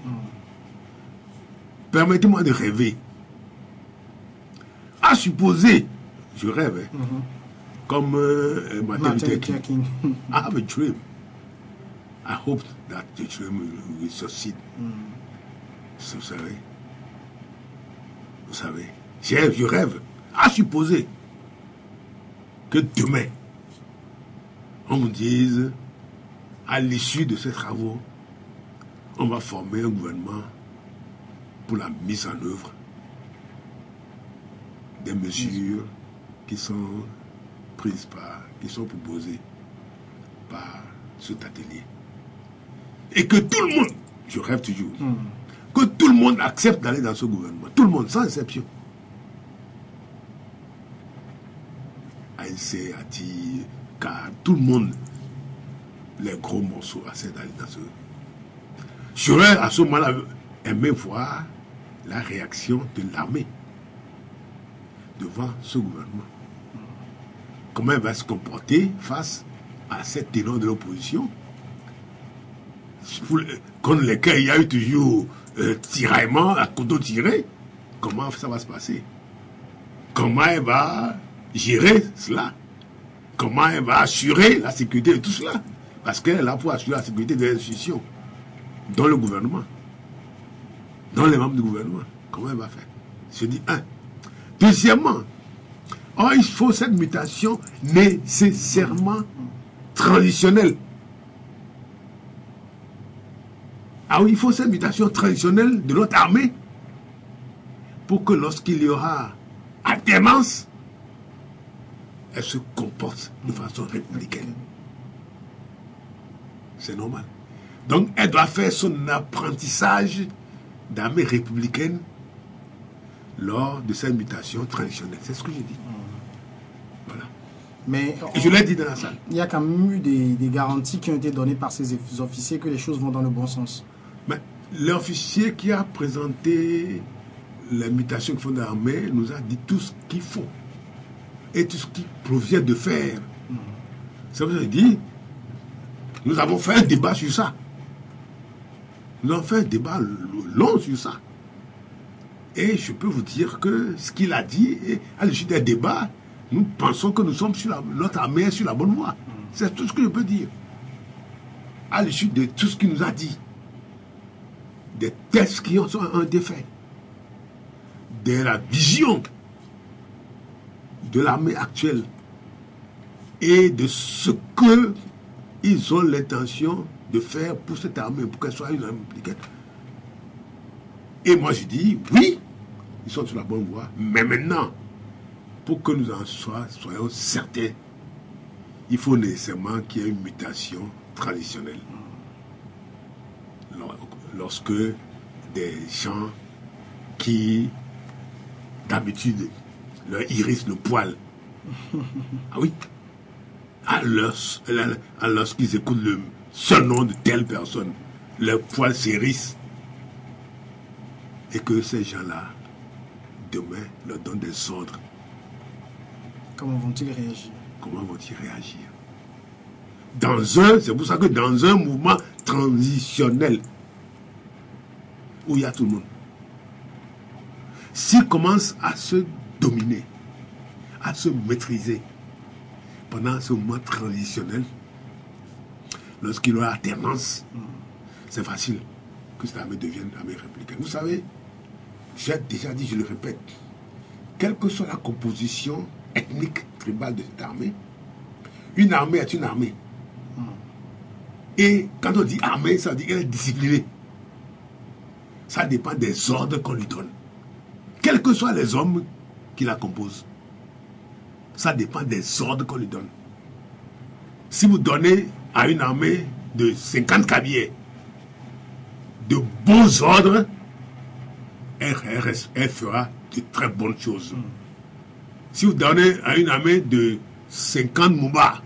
Permettez-moi de rêver. À supposer, je rêve, comme Martin Luther King. I have a dream. I hope that the dream will succeed. Vous savez, je rêve. À supposer que demain, on me dise, à l'issue de ces travaux, on va former un gouvernement pour la mise en œuvre des mesures qui sont prises qui sont proposées par cet atelier. Et que tout le monde, je rêve toujours, que tout le monde accepte d'aller dans ce gouvernement. Tout le monde, sans exception. ANC, ATI, car tout le monde, les gros morceaux, acceptent d'aller dans ce... J'aurais à ce moment-là aimé voir la réaction de l'armée devant ce gouvernement. Comment elle va se comporter face à cette ténor de l'opposition contre lesquels il y a eu toujours tiraillement à couteau tiré. comment ça va se passer. Comment elle va gérer cela. Comment elle va assurer la sécurité de tout cela. Parce qu'elle est là pour assurer la sécurité des institutions. Dans le gouvernement. Dans les membres du gouvernement. Comment elle va faire? Je dis un. Deuxièmement, il faut cette mutation nécessairement transitionnelle. Ah oui, il faut cette mutation traditionnelle de notre armée pour que lorsqu'il y aura alternance, elle se comporte de façon républicaine. C'est normal. Donc, elle doit faire son apprentissage d'armée républicaine lors de cette mutation traditionnelle. C'est ce que j'ai dit. Voilà. Mais et je l'ai dit dans la salle. Il y a quand même eu des garanties qui ont été données par ces officiers que les choses vont dans le bon sens. Mais l'officier qui a présenté les mutations qu'il faut dans l'armée nous a dit tout ce qu'il faut et tout ce qu'il provient de faire. Ça veut dire, nous avons fait un débat sur ça. Nous avons fait un débat long sur ça. Et je peux vous dire que ce qu'il a dit, à l'issue des débats, nous pensons que nous sommes notre armée est sur la bonne voie. C'est tout ce que je peux dire. À l'issue de tout ce qu'il nous a dit. Des tests qui ont un défait. De la vision de l'armée actuelle. Et de ce qu'ils ont l'intention de faire pour cette armée, pour qu'elle soit une armée républicaine. Et moi je dis, oui, ils sont sur la bonne voie. Mais maintenant, pour que nous en soyons certains, il faut nécessairement qu'il y ait une mutation traditionnelle. Lorsque des gens qui, d'habitude, leur hérissent le poil, ah oui, lorsqu'ils écoutent le seul nom de telle personne, leur poil s'hérisse. Et que ces gens-là, demain, leur donnent des ordres. Comment vont-ils réagir? Comment vont-ils réagir? C'est pour ça que dans un mouvement transitionnel, où il y a tout le monde, s'ils commencent à se dominer, à se maîtriser, pendant ce mouvement transitionnel, lorsqu'il y aura alternance, c'est facile que cette armée devienne armée républicaine. Vous savez, j'ai déjà dit, je le répète, quelle que soit la composition ethnique, tribale de cette armée, une armée est une armée. Et quand on dit armée, ça veut dire qu'elle est disciplinée. Ça dépend des ordres qu'on lui donne. Quels que soient les hommes qui la composent. Ça dépend des ordres qu'on lui donne. Si vous donnez à une armée de 50 cavaliers de bons ordres, elle fera de très bonnes choses. Si vous donnez à une armée de 50 Moubas,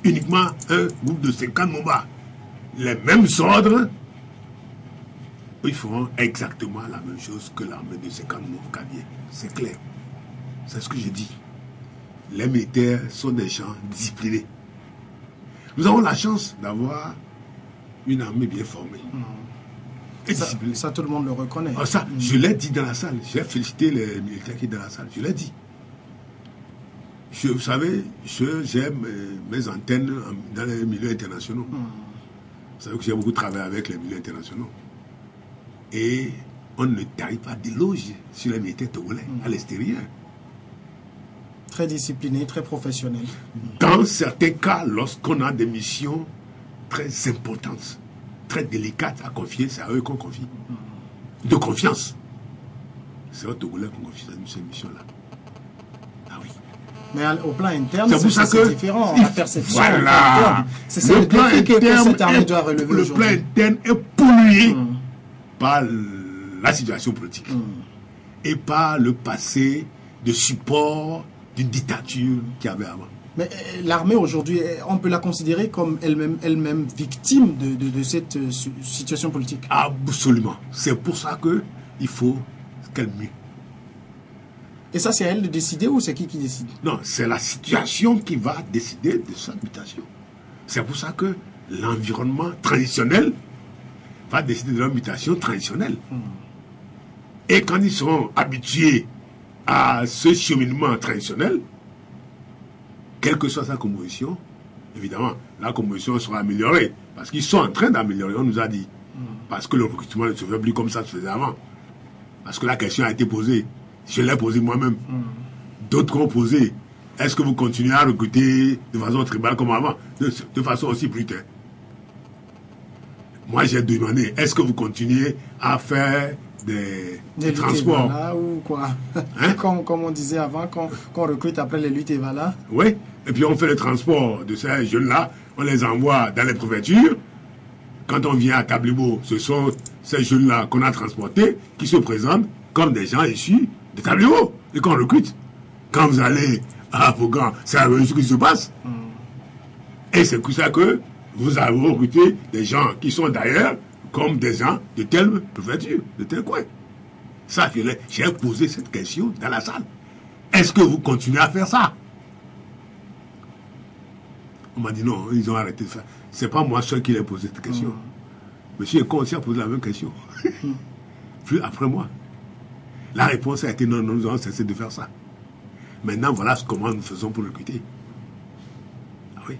uniquement un groupe de 50 Moubas, les mêmes ordres, ils feront exactement la même chose que l'armée de 50 Moubas. C'est clair. C'est ce que je dis. Les militaires sont des gens disciplinés. Nous avons la chance d'avoir une armée bien formée. Ça, tout le monde le reconnaît. Ça, je l'ai dit dans la salle. J'ai félicité les militaires qui sont dans la salle. Je l'ai dit. Vous savez, j'aime mes antennes dans les milieux internationaux. Vous savez que j'ai beaucoup travaillé avec les milieux internationaux. Et on ne taille pas d'éloges sur les militaires togolais à l'extérieur. Très discipliné, très professionnel. Dans certains cas, lorsqu'on a des missions très importantes, très délicates à confier, c'est à eux qu'on confie. De confiance. C'est aux Togolais qu'on confie cette mission-là. Ah oui. Mais au plan interne, c'est différent. La perception voilà. C'est ça le défi que cette armée doit relever aujourd'hui. Le plan interne est pollué par la situation politique et par le passé de support d'une dictature qu'il y avait avant. Mais l'armée aujourd'hui, on peut la considérer comme elle-même victime de cette situation politique. Absolument. C'est pour ça qu'il faut qu'elle mue. Et ça, c'est à elle de décider ou c'est qui décide? Non, c'est la situation qui va décider de sa mutation. C'est pour ça que l'environnement traditionnel va décider de la mutation traditionnelle. Et quand ils seront habitués à ce cheminement traditionnel, quelle que soit sa composition, évidemment, la composition sera améliorée. Parce qu'ils sont en train d'améliorer, on nous a dit. Parce que le recrutement ne se fait plus comme ça se faisait avant. Parce que la question a été posée. Je l'ai posée moi-même. D'autres ont posé. Est-ce que vous continuez à recruter de façon tribale comme avant, de façon aussi brute? Moi, j'ai demandé, est-ce que vous continuez à faire des transports ou quoi hein? Comme on disait avant, qu'on recrute après les luttes et voilà. Oui, et puis on fait le transport de ces jeunes-là, on les envoie dans les préfectures. Quand on vient à Tablibo, ce sont ces jeunes-là qu'on a transportés qui se présentent comme des gens issus de Tablibo et qu'on recrute. Quand vous allez à Vaughan, c'est la même chose qui se passe. Et c'est pour ça que vous avez recruté des gens qui sont d'ailleurs comme des gens de telle préfecture, de tel coin. Ça, j'ai posé cette question dans la salle. Est-ce que vous continuez à faire ça? On m'a dit non, ils ont arrêté de faire. C'est pas moi seul qui l'ai posé cette question. Monsieur Econ aussi a posé la même question. Puis après moi. La réponse a été non, nous avons cessé de faire ça. Maintenant, voilà comment nous faisons pour recruter. Ah oui.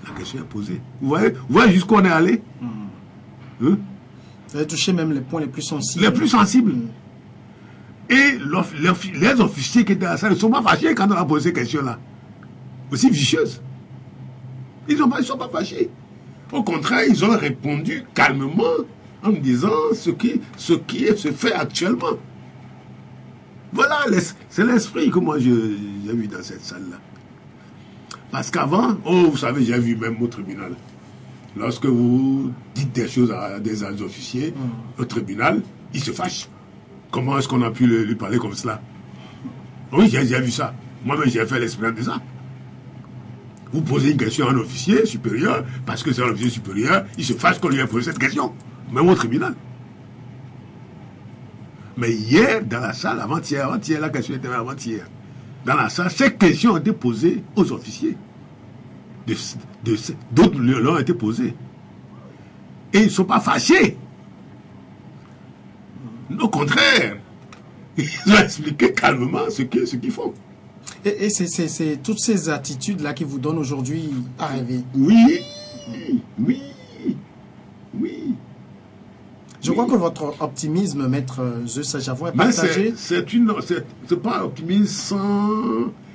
La question est posée. Vous voyez jusqu'où on est allé? Hein? Vous avez touché même les points les plus sensibles. Les plus sensibles. Et les officiers qui étaient à la salle ne sont pas fâchés quand on a posé ces questions-là. Aussi vicieuses. Ils ne sont pas fâchés. Au contraire, ils ont répondu calmement en me disant ce qui se fait actuellement. Voilà, c'est l'esprit que moi j'ai vu dans cette salle-là. Parce qu'avant, vous savez, j'ai vu même au tribunal. Lorsque vous dites des choses à des officiers au tribunal, ils se fâchent. Comment est-ce qu'on a pu lui parler comme cela? Oui, j'ai vu ça. Moi-même, j'ai fait l'expérience de ça. Vous posez une question à un officier supérieur, parce que c'est un officier supérieur, il se fâche qu'on lui ait posé cette question, même au tribunal. Mais hier, dans la salle, avant-hier, la question était avant-hier, dans la salle, ces questions ont été posées aux officiers. D'autres leur ont été posées. Et ils ne sont pas fâchés. Au contraire, ils ont expliqué calmement ce qu'ils font. Et c'est toutes ces attitudes-là qui vous donnent aujourd'hui à rêver. Oui. Je crois que votre optimisme, maître Zeus Ajavo, est partagé. C'est pas un optimisme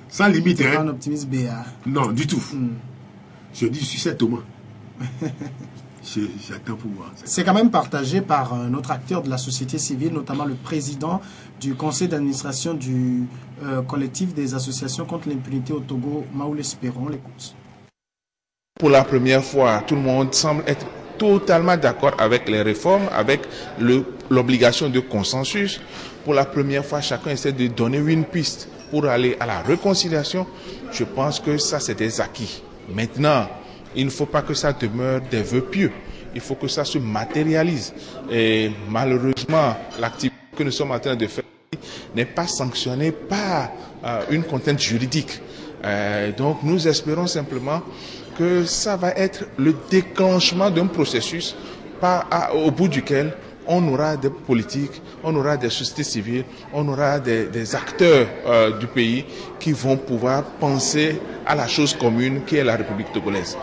sans limite. C'est pas un optimisme BA. Non, du tout. Je dis succès Thomas. J'attends pour voir. C'est quand même partagé par un autre acteur de la société civile, notamment le président du conseil d'administration du collectif des associations contre l'impunité au Togo, Maoul Espéron. On l'écoute. Pour la première fois, tout le monde semble être totalement d'accord avec les réformes, avec l'obligation de consensus. Pour la première fois, chacun essaie de donner une piste pour aller à la réconciliation. Je pense que ça, c'est des acquis. Maintenant, il ne faut pas que ça demeure des vœux pieux. Il faut que ça se matérialise. Et malheureusement, l'activité que nous sommes en train de faire n'est pas sanctionnée par une contrainte juridique. Donc nous espérons simplement que ça va être le déclenchement d'un processus au bout duquel on aura des politiques, on aura des sociétés civiles, on aura des acteurs du pays qui vont pouvoir penser à la chose commune qui est la République togolaise.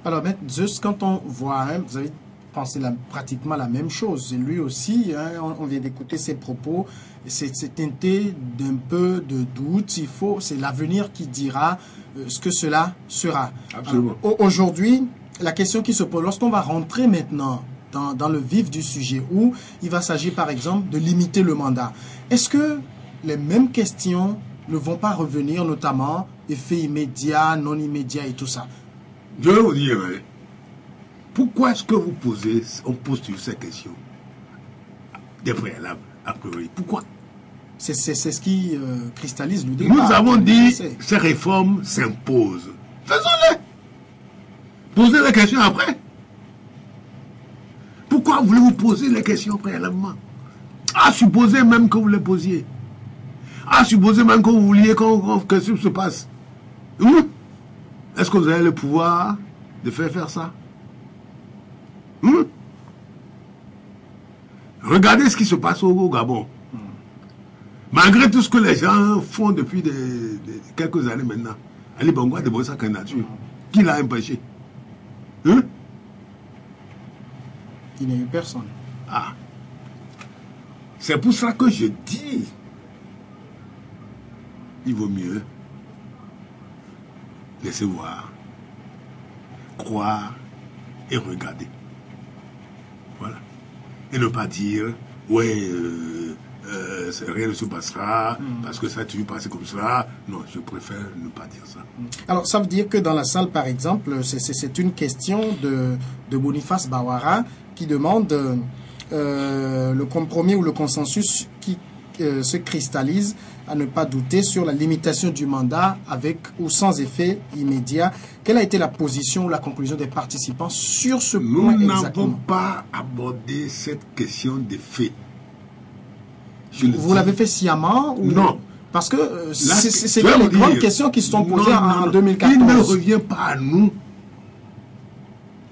Alors, maître Zeus, quand on voit, vous avez pensé pratiquement la même chose. Lui aussi, on vient d'écouter ses propos. C'est teinté d'un peu de doute. C'est l'avenir qui dira ce que cela sera. Absolument. Aujourd'hui, la question qui se pose, lorsqu'on va rentrer maintenant dans le vif du sujet, où il va s'agir par exemple de limiter le mandat, est-ce que les mêmes questions ne vont pas revenir, notamment effets immédiats, non immédiats et tout ça? Je vais vous dire, pourquoi est-ce que on pose sur ces questions des préalables, a priori? Pourquoi? C'est ce qui cristallise le débat. Nous avons dit ces réformes s'imposent. Faisons-les. Posez les questions après. Pourquoi voulez-vous poser les questions préalablement? À supposer même que vous les posiez. À supposer même que vous vouliez que ce se passe. Est-ce que vous avez le pouvoir de faire ça? Regardez ce qui se passe au Gabon. Malgré tout ce que les gens font depuis quelques années maintenant, Ali Bongo a déposé sa candidature. Qui l'a empêché? Hein? Il n'y a eu personne. Ah. C'est pour ça que je dis, il vaut mieux laisser voir, croire et regarder. Voilà. Et ne pas dire, ouais, rien ne se passera, parce que ça a toujours passé comme ça. Non, je préfère ne pas dire ça. Alors, ça veut dire que dans la salle, par exemple, c'est une question de Boniface Bawara qui demande le compromis ou le consensus qui se cristallise à ne pas douter sur la limitation du mandat avec ou sans effet immédiat. Quelle a été la position ou la conclusion des participants sur ce point exactement? exactement? Nous n'avons pas abordé cette question des faits. Vous l'avez fait sciemment ou non? Parce que c'est les grandes questions qui se sont posées en 2014. Il ne revient pas à nous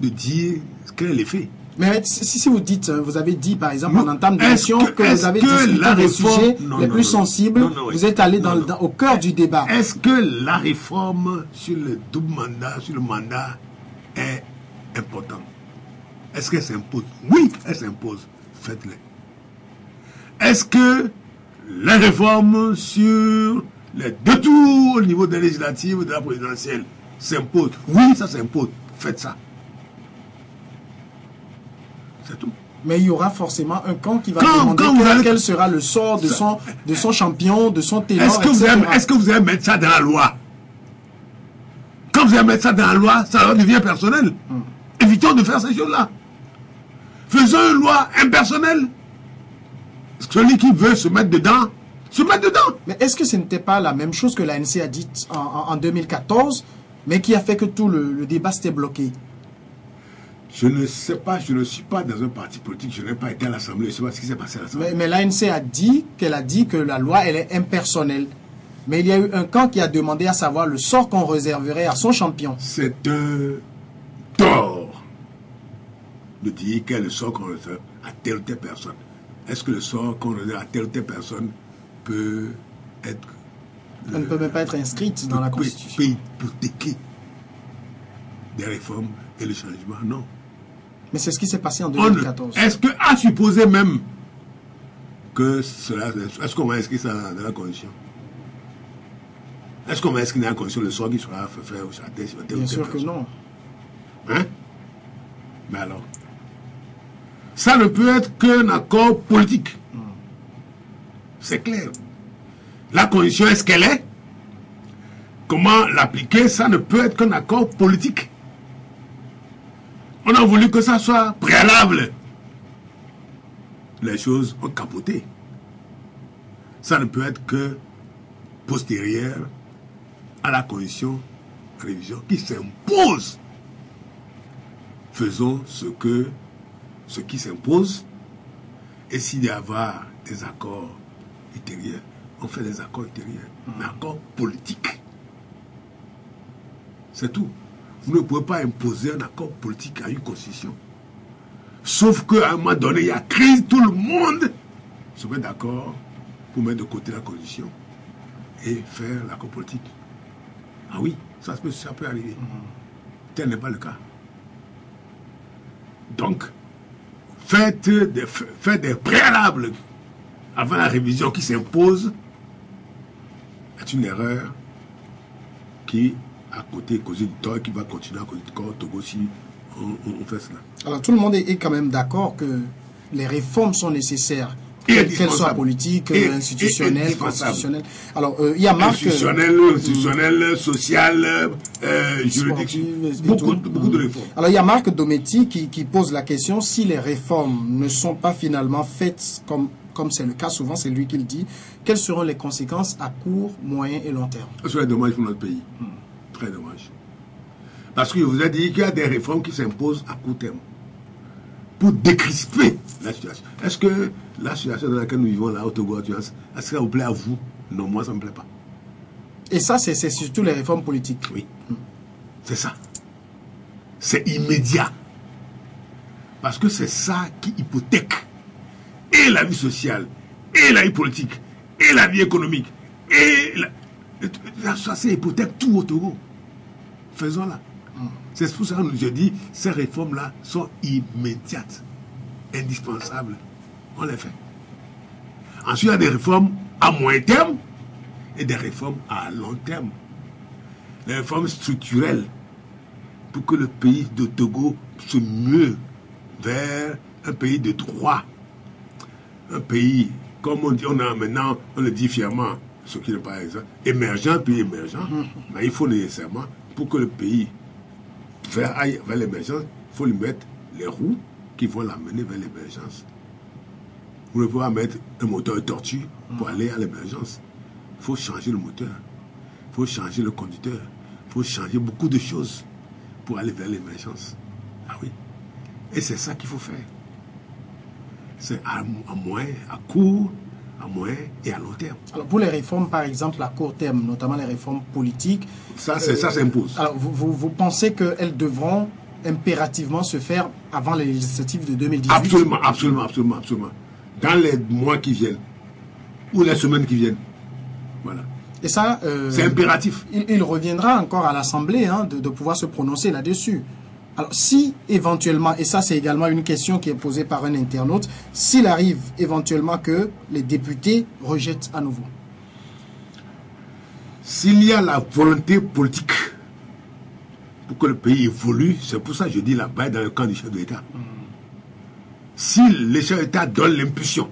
de dire quel est l'effet. Mais si vous dites, vous avez dit par exemple en entame d'émission que vous avez discuté des sujets les plus sensibles, vous êtes allé au cœur du débat. Est-ce que la réforme sur le double mandat, sur le mandat est importante? Est-ce qu'elle s'impose? Oui, elle s'impose. Faites-le. Est-ce que la réforme sur les 2 tours au niveau des législatives et de la présidentielle s'impose? Oui, ça s'impose. Faites ça. C'est tout. Mais il y aura forcément un camp qui va demander quel sera le sort de son champion, de son ténor, Est-ce que vous allez mettre ça dans la loi? Quand vous allez mettre ça dans la loi, ça devient personnel. Évitons de faire ces choses-là. Faisons une loi impersonnelle. Celui qui veut se mettre dedans, se met dedans. Mais est-ce que ce n'était pas la même chose que l'ANC a dit en 2014, mais qui a fait que tout le débat s'était bloqué? Je ne sais pas, je ne suis pas dans un parti politique, je n'ai pas été à l'Assemblée, je ne sais pas ce qui s'est passé à l'Assemblée. Mais l'ANC a dit que la loi, elle est impersonnelle. Mais il y a eu un camp qui a demandé à savoir le sort qu'on réserverait à son champion. C'est un tort de dire quel est le sort qu'on réserve à telle ou telle personne. Est-ce que le sort qu'on réserve à telle ou telle personne peut être... Elle ne peut même pas être inscrite dans la Constitution. Peut hypothéquer des réformes et le changement? Non. Mais c'est ce qui s'est passé en 2014. Est-ce que, à supposer même que cela... Est-ce qu'on va inscrire ça dans la Constitution? Est-ce qu'on va inscrire dans la Constitution le sort qui sera fait au château? Bien sûr que non. Hein? Mais alors? Ça ne peut être qu'un accord politique. C'est clair. La Constitution est ce qu'elle est. Comment l'appliquer? Ça ne peut être qu'un accord politique. On a voulu que ça soit préalable. Les choses ont capoté. Ça ne peut être que postérieur à la Constitution révision qui s'impose. Faisons ce qui s'impose. Et s'il y a des accords ultérieurs, on fait des accords ultérieurs. Un accord politique. C'est tout. Vous ne pouvez pas imposer un accord politique à une constitution. Sauf qu'à un moment donné, il y a crise, tout le monde se met d'accord pour mettre de côté la constitution et faire l'accord politique. Ah oui, ça peut arriver. Tel n'est pas le cas. Donc, faites des préalables avant la révision qui s'impose est une erreur qui, à côté, cause du tort, qui va continuer à causer du tort, Togo, si on fait cela. Alors, tout le monde est quand même d'accord que les réformes sont nécessaires, qu'elles soient politiques, institutionnelles, constitutionnelles. Alors, il y a marque... Institutionnelles, sociales, juridiques, beaucoup de réformes. Alors, il y a Marc Dometti qui pose la question, si les réformes ne sont pas finalement faites comme c'est le cas souvent, c'est lui qui le dit, quelles seront les conséquences à court, moyen et long terme? Ce serait dommage pour notre pays. Très dommage. Parce que je vous ai dit qu'il y a des réformes qui s'imposent à court terme pour décrisper la situation. Est-ce que la situation dans laquelle nous vivons là, au Togo, est-ce que ça vous plaît à vous? Non, moi ça ne me plaît pas. Et ça, c'est surtout les réformes politiques. Oui. C'est ça. C'est immédiat. Parce que c'est ça qui hypothèque et la vie sociale, et la vie politique, et la vie économique, et la société hypothèque tout au Togo. Faisons-la. C'est pour ça que je dis, ces réformes-là sont immédiates, indispensables. On les fait. Ensuite, il y a des réformes à moyen terme et des réformes à long terme. Les réformes structurelles pour que le pays de Togo se mue vers un pays de droit. Un pays, comme on dit, on a maintenant, on le dit fièrement, ce qui n'est pas exemple, émergent, pays émergent. Mais il faut nécessairement, pour que le pays aille vers l'émergence, il faut lui mettre les roues qui vont l'amener vers l'émergence. Vous ne pouvez pas mettre un moteur de tortue pour aller à l'émergence. Il faut changer le moteur. Il faut changer le conducteur. Il faut changer beaucoup de choses pour aller vers l'émergence. Ah oui. Et c'est ça qu'il faut faire. C'est à moyen, à court, à moyen et à long terme. Alors pour les réformes, par exemple, à court terme, notamment les réformes politiques... Ça s'impose. Alors vous pensez qu'elles devront impérativement se faire avant les législatives de 2018? Absolument. Dans les mois qui viennent, ou les semaines qui viennent. Voilà. Et ça... c'est impératif. Il reviendra encore à l'Assemblée de pouvoir se prononcer là-dessus. Alors, si éventuellement, et ça c'est également une question qui est posée par un internaute, s'il arrive éventuellement que les députés rejettent à nouveau. S'il y a la volonté politique pour que le pays évolue, c'est pour ça que je dis la balle dans le camp du chef de l'État. Si le chef de l'État donne l'impulsion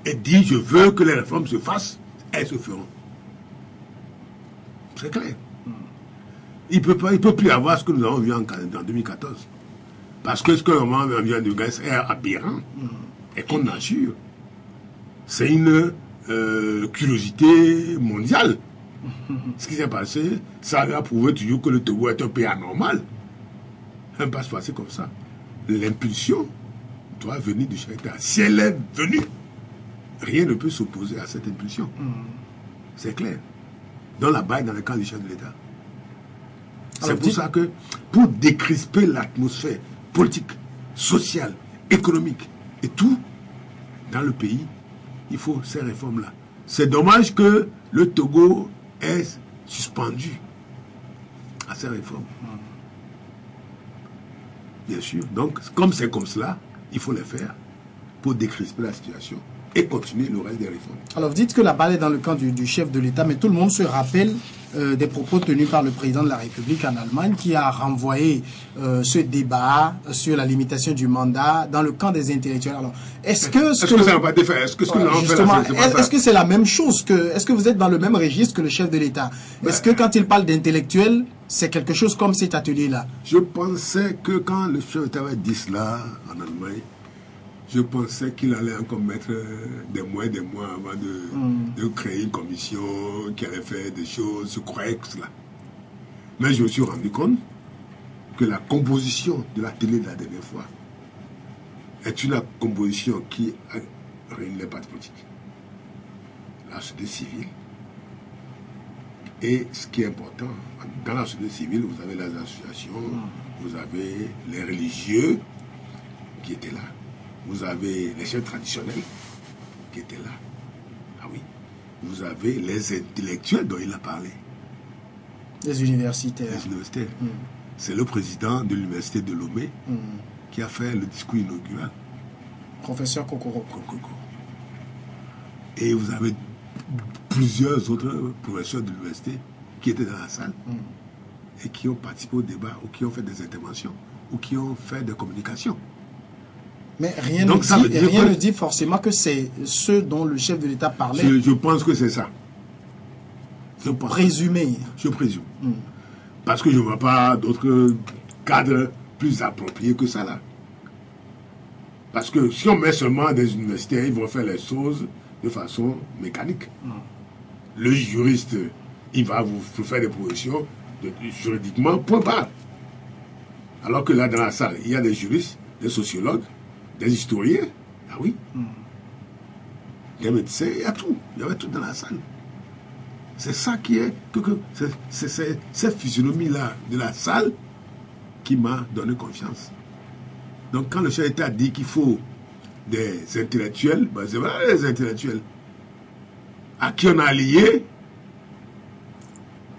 et dit je veux que les réformes se fassent, elles se feront. C'est clair. Il ne peut plus avoir ce que nous avons vu en 2014. Parce que ce que nous avons vu en 2014 est aberrant et qu'on assure. C'est une curiosité mondiale. Ce qui s'est passé, ça a prouvé toujours que le Togo est un pays anormal. Ça ne peut pas se passer comme ça. L'impulsion doit venir du chef d'État. Si elle est venue, rien ne peut s'opposer à cette impulsion. C'est clair. Dans la baille, dans le camp du chef de l'État. C'est pour ça que, pour décrisper l'atmosphère politique, sociale, économique et tout, dans le pays, il faut ces réformes-là. C'est dommage que le Togo est suspendu à ces réformes. Bien sûr. Donc, comme c'est comme cela, il faut les faire pour décrisper la situation et continuer le reste des réformes. Alors, vous dites que la balle est dans le camp du chef de l'État, mais tout le monde se rappelle des propos tenus par le président de la République en Allemagne qui a renvoyé ce débat sur la limitation du mandat dans le camp des intellectuels. Alors, est-ce que ça n'a pas été fait? Est-ce que c'est la même chose est-ce que vous êtes dans le même registre que le chef de l'État? Est-ce que quand il parle d'intellectuels, c'est quelque chose comme cet atelier-là? Je pensais que quand le chef d'État avait dit cela en Allemagne, je pensais qu'il allait encore mettre des mois avant de créer une commission qui allait faire des choses. Je croyais que cela. Mais je me suis rendu compte que la composition de la télé de la dernière fois est une composition qui réunit les partis politiques, la société civile. Et ce qui est important, dans la société civile, vous avez les associations, vous avez les religieux qui étaient là. Vous avez les chefs traditionnels qui étaient là. Ah oui. Vous avez les intellectuels dont il a parlé. Les universitaires. Les universitaires. C'est le président de l'université de Lomé qui a fait le discours inaugural. Professeur Kokoro. Et vous avez plusieurs autres professeurs de l'université qui étaient dans la salle et qui ont participé au débat ou qui ont fait des interventions ou qui ont fait des communications. Mais rien ne dit forcément que c'est ce dont le chef de l'État parlait. Je pense que c'est ça. Présumé. Je présume. Parce que je ne vois pas d'autres cadres plus appropriés que ça là. Parce que si on met seulement des universitaires, ils vont faire les choses de façon mécanique. Le juriste, il va vous faire des propositions juridiquement, point barre. Alors que là, dans la salle, il y a des juristes, des sociologues, des historiens, ah oui, des médecins, il y a tout. Il y avait tout dans la salle. C'est ça qui est, c'est cette physionomie-là de la salle qui m'a donné confiance. Donc quand le chef d'État dit qu'il faut des intellectuels, ben c'est vrai, les intellectuels, à qui on a lié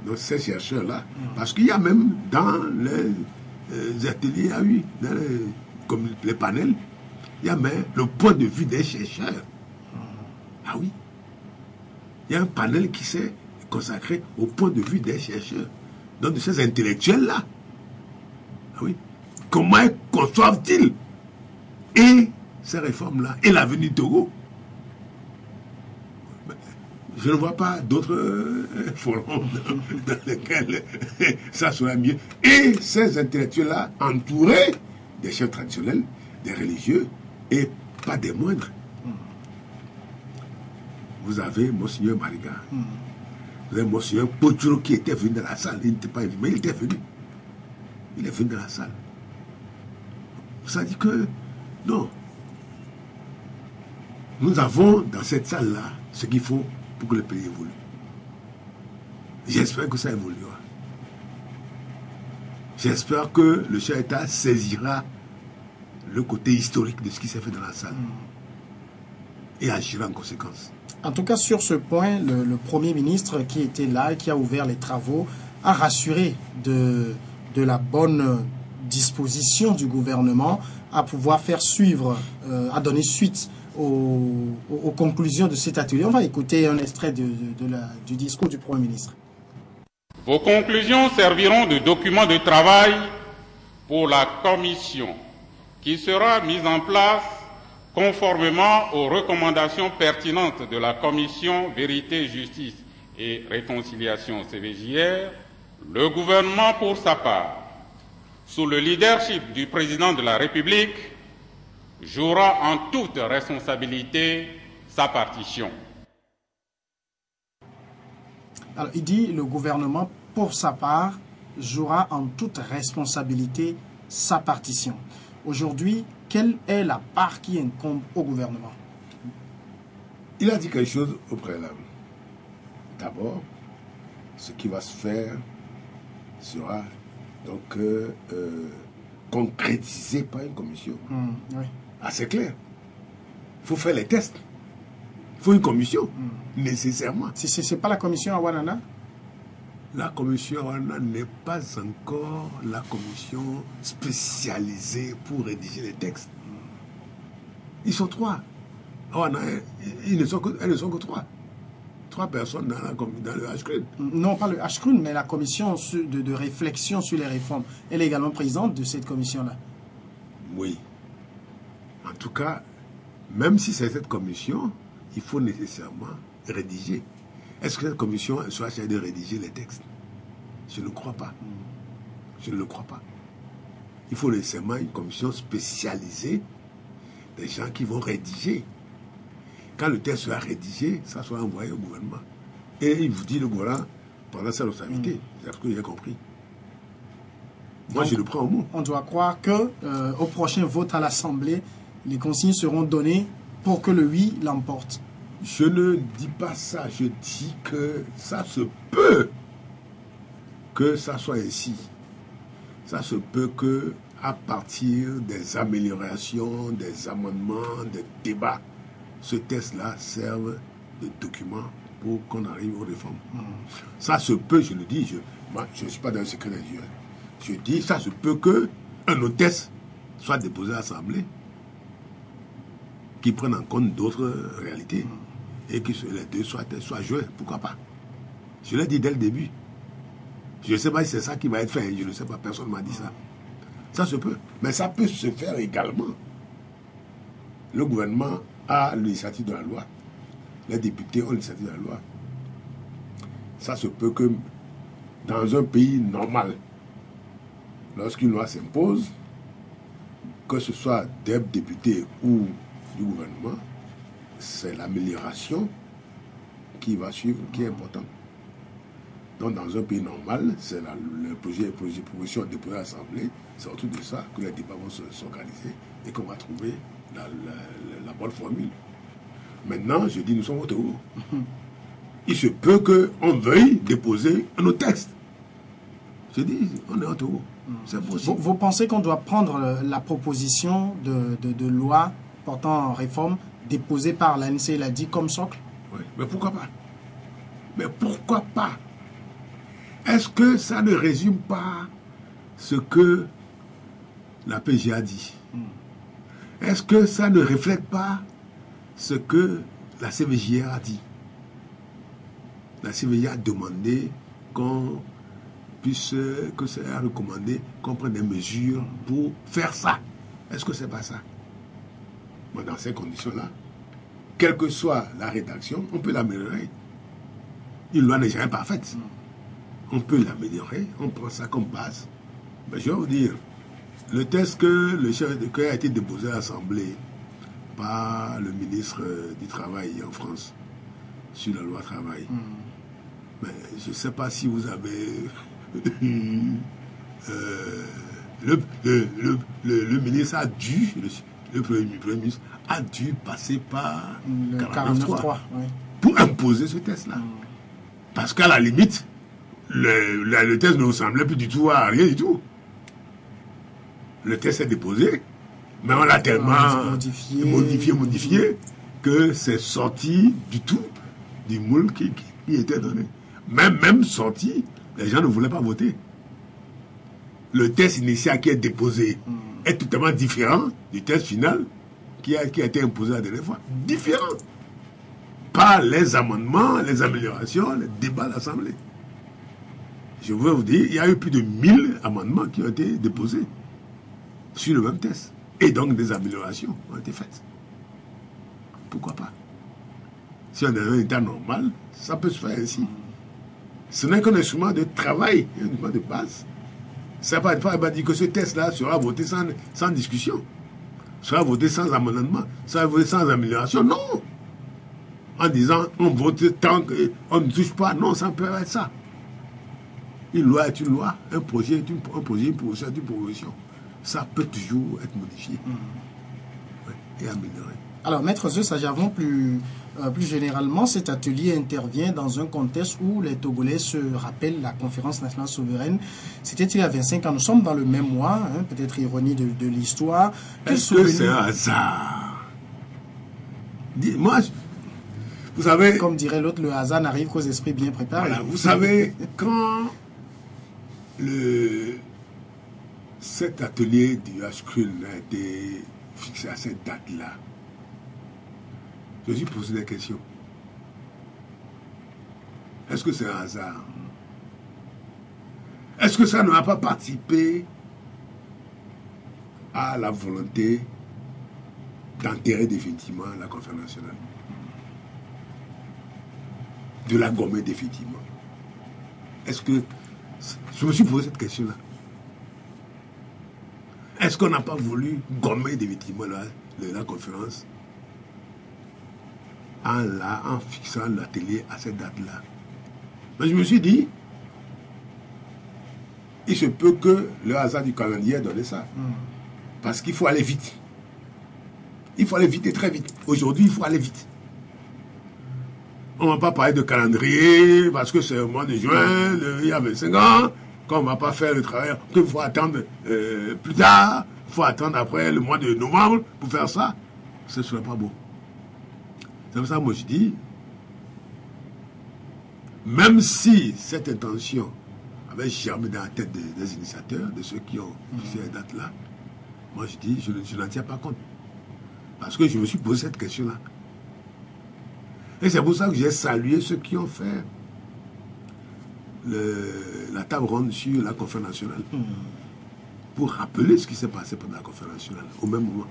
donc, ces chercheurs-là. Parce qu'il y a même dans les ateliers, comme les panels, il y a même le point de vue des chercheurs. Ah oui. Il y a un panel qui s'est consacré au point de vue des chercheurs. Donc de ces intellectuels-là. Ah oui. Comment conçoivent-ils et ces réformes-là et l'avenir du Togo? Je ne vois pas d'autres forums dans lesquels ça sera mieux. Et ces intellectuels-là, entourés des chefs traditionnels, des religieux, et pas des moindres. Vous avez Monseigneur Mariga. Vous avez Monseigneur Pochuro qui était venu dans la salle. Il n'était pas venu, mais il était venu. Il est venu dans la salle. Ça dit que, non. Nous avons dans cette salle-là ce qu'il faut pour que le pays évolue. J'espère que ça évoluera. J'espère que le chef d'État saisira le côté historique de ce qui s'est fait dans la salle et agira en conséquence. En tout cas, sur ce point, le Premier ministre qui était là et qui a ouvert les travaux a rassuré de la bonne disposition du gouvernement à pouvoir faire suivre, à donner suite aux conclusions de cet atelier. On va écouter un extrait du discours du Premier ministre. Vos conclusions serviront de document de travail pour la commission qui sera mise en place conformément aux recommandations pertinentes de la commission Vérité, Justice et Réconciliation CVJR. Le gouvernement, pour sa part, sous le leadership du président de la République, jouera en toute responsabilité sa partition. Alors, il dit le gouvernement, pour sa part, jouera en toute responsabilité sa partition. Aujourd'hui, quelle est la part qui incombe au gouvernement? Il a dit quelque chose au préalable. D'abord, ce qui va se faire sera donc concrétisé par une commission. Oui. Ah, c'est clair. Il faut faire les tests. Il faut une commission, nécessairement. Ce n'est pas la commission à Wanana? La commission à Wanana n'est pas encore la commission spécialisée pour rédiger les textes. Ils sont trois. À Wanana, elles ne sont que trois. Trois personnes dans le HCRUN. Non, pas le HCRUN, mais la commission de réflexion sur les réformes. Elle est également présidente de cette commission-là. Oui. En tout cas, même si c'est cette commission, il faut nécessairement rédiger. Est-ce que cette commission sera chargée de rédiger les textes? Je ne le crois pas. Je ne le crois pas. Il faut nécessairement une commission spécialisée, des gens qui vont rédiger. Quand le texte sera rédigé, ça sera envoyé au gouvernement. Et il vous dit, le gouvernement, pendant sa responsabilité. C'est ce que j'ai compris. Moi, donc, je le prends au mot. On doit croire qu'au prochain vote à l'Assemblée, les consignes seront données pour que le oui l'emporte. Je ne dis pas ça. Je dis que ça se peut que ça soit ainsi. Ça se peut que à partir des améliorations, des amendements, des débats, ce test-là serve de document pour qu'on arrive aux réformes. Ça se peut, je le dis, je ne suis pas dans le secret des dieux. Je dis, ça se peut qu'un autre test soit déposé à l'Assemblée qui prenne en compte d'autres réalités et que les deux soient joués. Pourquoi pas? Je l'ai dit dès le début. Je ne sais pas si c'est ça qui va être fait. Je ne sais pas, personne ne m'a dit ça. Ça se peut. Mais ça peut se faire également. Le gouvernement a l'initiative de la loi. Les députés ont l'initiative de la loi. Ça se peut que dans un pays normal, lorsqu'une loi s'impose, que ce soit des députés ou du gouvernement, c'est l'amélioration qui va suivre, qui est importante. Donc dans un pays normal, c'est le proposition déposée à l'Assemblée, c'est autour de ça que les débats vont s'organiser et qu'on va trouver la bonne formule. Maintenant, je dis, nous sommes au Togo. Il se peut qu'on veuille déposer un autre texte. Je dis, on est au Togo. C'est possible. Vous pensez qu'on doit prendre la proposition de loi portant réforme déposé par l'ANC, il a dit comme socle. Oui, mais pourquoi pas? Mais pourquoi pas? Est-ce que ça ne résume pas ce que la PG a dit? Est-ce que ça ne reflète pas ce que la CVJR a dit? La CVJR a demandé qu'on puisse, que ça a recommandé qu'on prenne des mesures pour faire ça. Est-ce que c'est pas ça? Bon, dans ces conditions-là, quelle que soit la rédaction, on peut l'améliorer. Une loi n'est jamais parfaite. On peut l'améliorer, on prend ça comme base. Mais je vais vous dire, le texte que a été déposé à l'Assemblée par le ministre du Travail en France sur la loi travail, mais je ne sais pas si vous avez... le ministre a dû, le premier ministre a dû passer par le 49.3 pour imposer ce test-là. Parce qu'à la limite, le test ne ressemblait plus du tout à rien du tout. Le test est déposé, mais on l'a tellement modifié que c'est sorti du tout du moule qui était donné. Même sorti, les gens ne voulaient pas voter. Le test initial qui est déposé est totalement différent du test final qui a été imposé la dernière fois. Différent. Par les amendements, les améliorations, les débats à l'Assemblée. Je veux vous dire, il y a eu plus de 1000 amendements qui ont été déposés sur le même test. Et donc des améliorations ont été faites. Pourquoi pas? Si on est dans un état normal, ça peut se faire ainsi. Ce n'est qu'un instrument de travail, un instrument de base. Ça ne veut pas dire que ce test-là sera voté sans discussion, sera voté sans amendement, sera voté sans amélioration. Non! En disant, on vote tant qu'on ne touche pas. Non, ça ne peut pas être ça. Une loi est une loi, un projet est un projet, une proposition est une proposition. Ça peut toujours être modifié et amélioré. Alors, Maître Zeus Sajavon, plus généralement, cet atelier intervient dans un contexte où les Togolais se rappellent la conférence nationale souveraine. C'était il y a 25 ans. Nous sommes dans le même mois, peut-être ironie de l'histoire. Est-ce que c'est un hasard? Moi, vous savez... Comme dirait l'autre, le hasard n'arrive qu'aux esprits bien préparés. Voilà, vous savez, quand cet atelier du HCRUL a été fixé à cette date-là, je me suis posé des questions. Est-ce que c'est un hasard? Est-ce que ça n'a pas participé à la volonté d'enterrer définitivement la conférence nationale? De la gommer définitivement? Est-ce que... Je me suis posé cette question-là. Est-ce qu'on n'a pas voulu gommer définitivement la conférence en fixant l'atelier à cette date-là? Mais je me suis dit, il se peut que le hasard du calendrier ait donné ça. Parce qu'il faut aller vite. Il faut aller vite et très vite. Aujourd'hui, il faut aller vite. On ne va pas parler de calendrier parce que c'est au mois de juin, il y a 25 ans, qu'on ne va pas faire le travail, qu'il faut attendre plus tard, il faut attendre après le mois de novembre pour faire ça. Ce ne serait pas beau. C'est pour ça que moi je dis, même si cette intention avait germé dans la tête des initiateurs, de ceux qui ont fixé les dates là, moi je dis, je n'en tiens pas compte. Parce que je me suis posé cette question-là. Et c'est pour ça que j'ai salué ceux qui ont fait la table ronde sur la conférence nationale. Pour rappeler ce qui s'est passé pendant la conférence nationale, au même moment.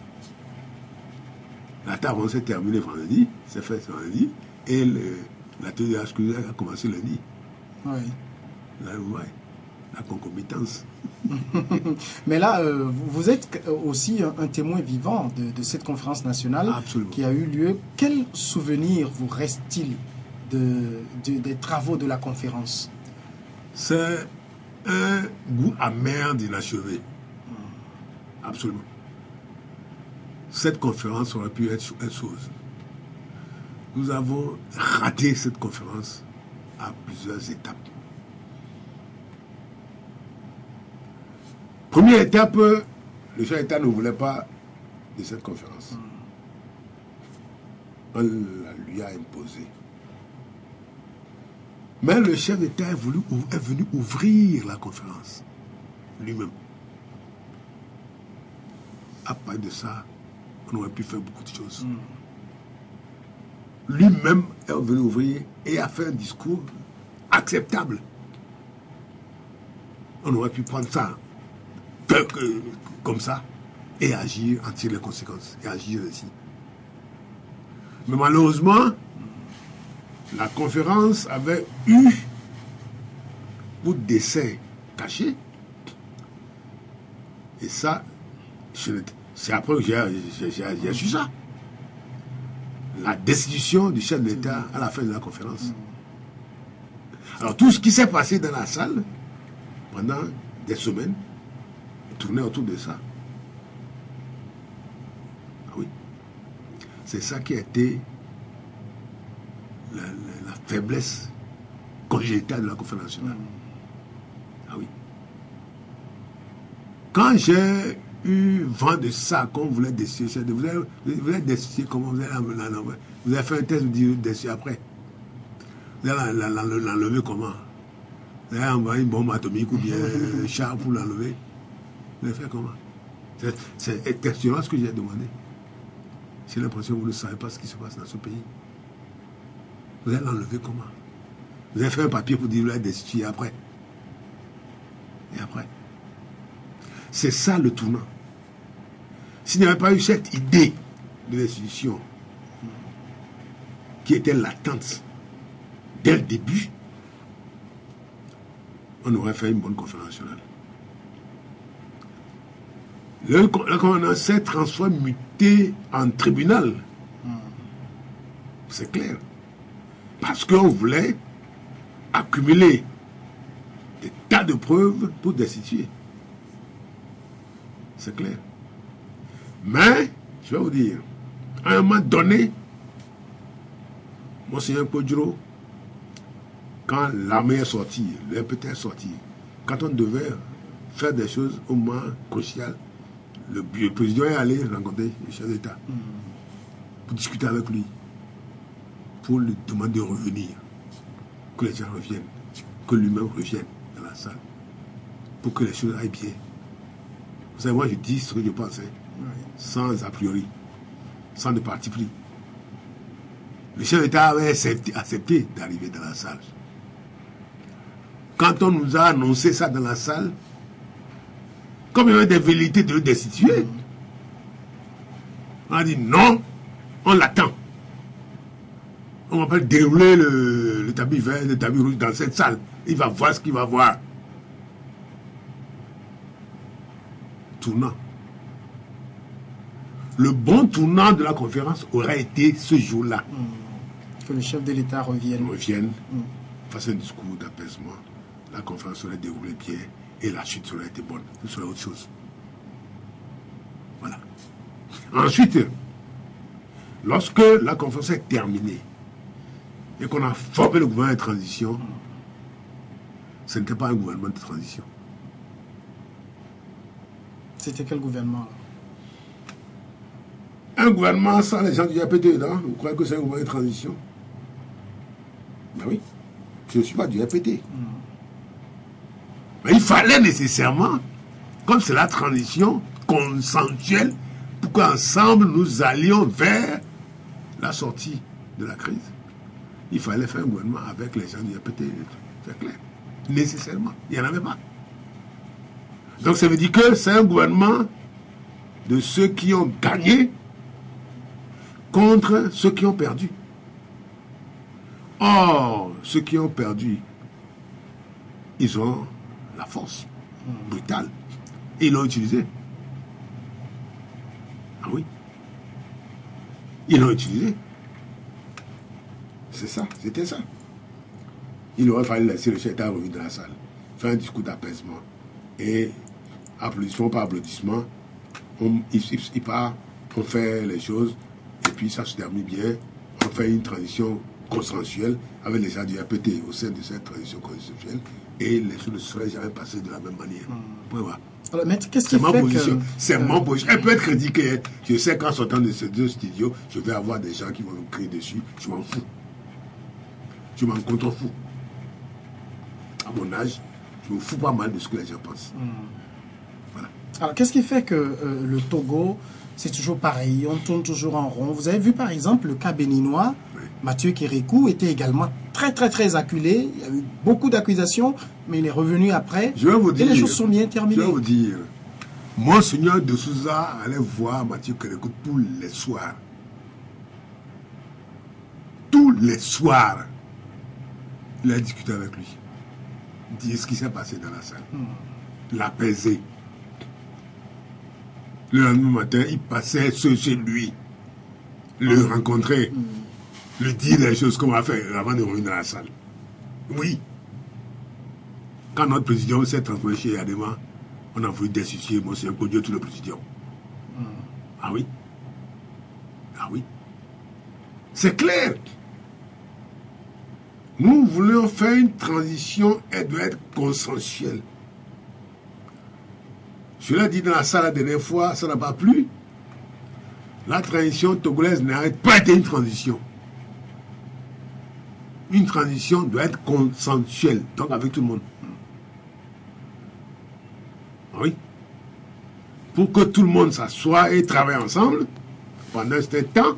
La table ronde s'est terminée vendredi, c'est fait vendredi, et l'atelier HCRUL a commencé lundi. Oui. La concomitance. Mais là, vous êtes aussi un témoin vivant de cette conférence nationale. Absolument. Qui a eu lieu. Quel souvenir vous reste-t-il des travaux de la conférence? C'est un goût amer d'inachevé. Absolument. Cette conférence aurait pu être une chose. Nous avons raté cette conférence à plusieurs étapes. Première étape, le chef d'État ne voulait pas de cette conférence. on la lui a imposée. Mais le chef d'État est venu ouvrir la conférence lui-même. À part de ça, on aurait pu faire beaucoup de choses. Lui-même est venu ouvrir et a fait un discours acceptable. On aurait pu prendre ça comme ça et agir, en tirer les conséquences et agir ainsi. Mais malheureusement, la conférence avait eu pour dessein caché. Et ça, c'est après que j'ai su ça. La destitution du chef de l'État à la fin de la conférence. Alors tout ce qui s'est passé dans la salle pendant des semaines tournait autour de ça. Ah oui. C'est ça qui a été la faiblesse congénitale de la conférence nationale. Ah oui. Quand j'ai eu vent de ça, qu'on voulait destituer, vous avez destituer comment vous avez fait un test de destituer après. Vous allez l'enlever comment? Vous allez envoyer une bombe atomique ou bien un char pour l'enlever. Vous allez faire comment? C'est exactement ce que j'ai demandé. J'ai l'impression que vous ne savez pas ce qui se passe dans ce pays. Vous allez l'enlever comment? Vous allez faire un papier pour dire que vous allez destituer après. Et après. C'est ça le tournant. S'il n'y avait pas eu cette idée de l'institution qui était latente dès le début, on aurait fait une bonne conférence nationale. La conférence s'est transformée, mutée en tribunal. C'est clair. Parce qu'on voulait accumuler des tas de preuves pour destituer. C'est clair. Mais, je vais vous dire, à un moment donné, Monseigneur Kodjiro, quand l'armée est sortie, le RPT est sorti, quand on devait faire des choses au moment crucial, le président est allé rencontrer le chef d'État pour discuter avec lui, pour lui demander de revenir, que les gens reviennent, que lui-même revienne dans la salle, pour que les choses aillent bien. Vous savez, moi je dis ce que je pensais, sans a priori, sans de parti pris. Le chef d'État avait accepté d'arriver dans la salle. Quand on nous a annoncé ça dans la salle, comme il y avait des velléités de le destituer, on a dit non, on l'attend. On va pas dérouler le tapis vert, le tapis rouge dans cette salle. Il va voir ce qu'il va voir. Tournant. Le bon tournant de la conférence aurait été ce jour-là. Que le chef de l'État revienne. Fasse un discours d'apaisement. La conférence serait déroulée bien et la chute aurait été bonne. Ce serait autre chose. Voilà. Ensuite, lorsque la conférence est terminée et qu'on a formé le gouvernement de transition, ce n'était pas un gouvernement de transition. C'était quel gouvernement? Un gouvernement sans les gens du RPT, non? Vous croyez que c'est un gouvernement de transition? Ben oui. Je ne suis pas du RPT. Mais il fallait nécessairement, comme c'est la transition consensuelle, pour qu'ensemble nous allions vers la sortie de la crise. Il fallait faire un gouvernement avec les gens du RPT. C'est clair. Nécessairement. Il n'y en avait pas. Donc ça veut dire que c'est un gouvernement de ceux qui ont gagné contre ceux qui ont perdu. Or, ceux qui ont perdu, ils ont la force brutale. Et ils l'ont utilisée. Ah oui. Ils l'ont utilisée. C'est ça, c'était ça. Il aurait fallu laisser le chef d'État revenir dans la salle, faire un discours d'apaisement. Et applaudissement par applaudissement, il part, on fait les choses, et puis ça se termine bien. On fait une transition consensuelle avec les gens du RPT au sein de cette transition consensuelle, et les choses ne seraient jamais passées de la même manière. Alors, mais qu'est-ce qui C'est ma fait position. que... C'est mon position. Elle peut être critiquée. Je sais qu'en sortant de ces deux studios, je vais avoir des gens qui vont me crier dessus. Je m'en fous. Je m'en contrefous. À mon âge, je me fous pas mal de ce que les gens pensent. Voilà. Alors, qu'est-ce qui fait que le Togo, c'est toujours pareil, on tourne toujours en rond? Vous avez vu, par exemple, le cas béninois, Oui. Mathieu Kérékou était également très acculé. Il y a eu beaucoup d'accusations, mais il est revenu après. Je vais vous dire. Et les choses sont bien Je terminées. vais vous dire. Monseigneur de Souza allait voir Mathieu Kérékou tous les soirs. Tous les soirs. Il a discuté avec lui. Dit ce qui s'est passé dans la salle. L'apaiser. Le lendemain matin, il passait chez lui. Le rencontrer. Le dire les choses qu'on va faire avant de revenir dans la salle. Oui. Quand notre président s'est transformé chez Yadema, on a voulu destituer Monseigneur Kodjo, tout le président. Ah oui. Ah oui. C'est clair. Nous voulons faire une transition, elle doit être consensuelle. Je l'ai dit dans la salle la dernière fois, ça n'a pas plu. La transition togolaise n'arrête pas d'être une transition. Une transition doit être consensuelle, donc avec tout le monde. Oui. Pour que tout le monde s'assoie et travaille ensemble pendant un certain temps,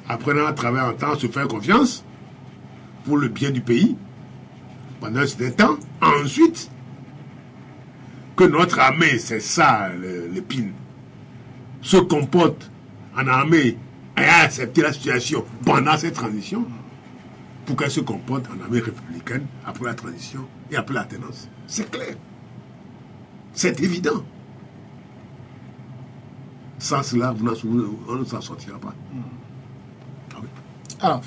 apprenant à travailler ensemble, se faire confiance pour le bien du pays pendant un certain temps. Ensuite, que notre armée, c'est ça l'épine, se comporte en armée et a accepté la situation pendant cette transition pour qu'elle se comporte en armée républicaine après la transition et après l'alternance. C'est clair. C'est évident. Sans cela, on ne s'en sortira pas. Ah oui. Alors,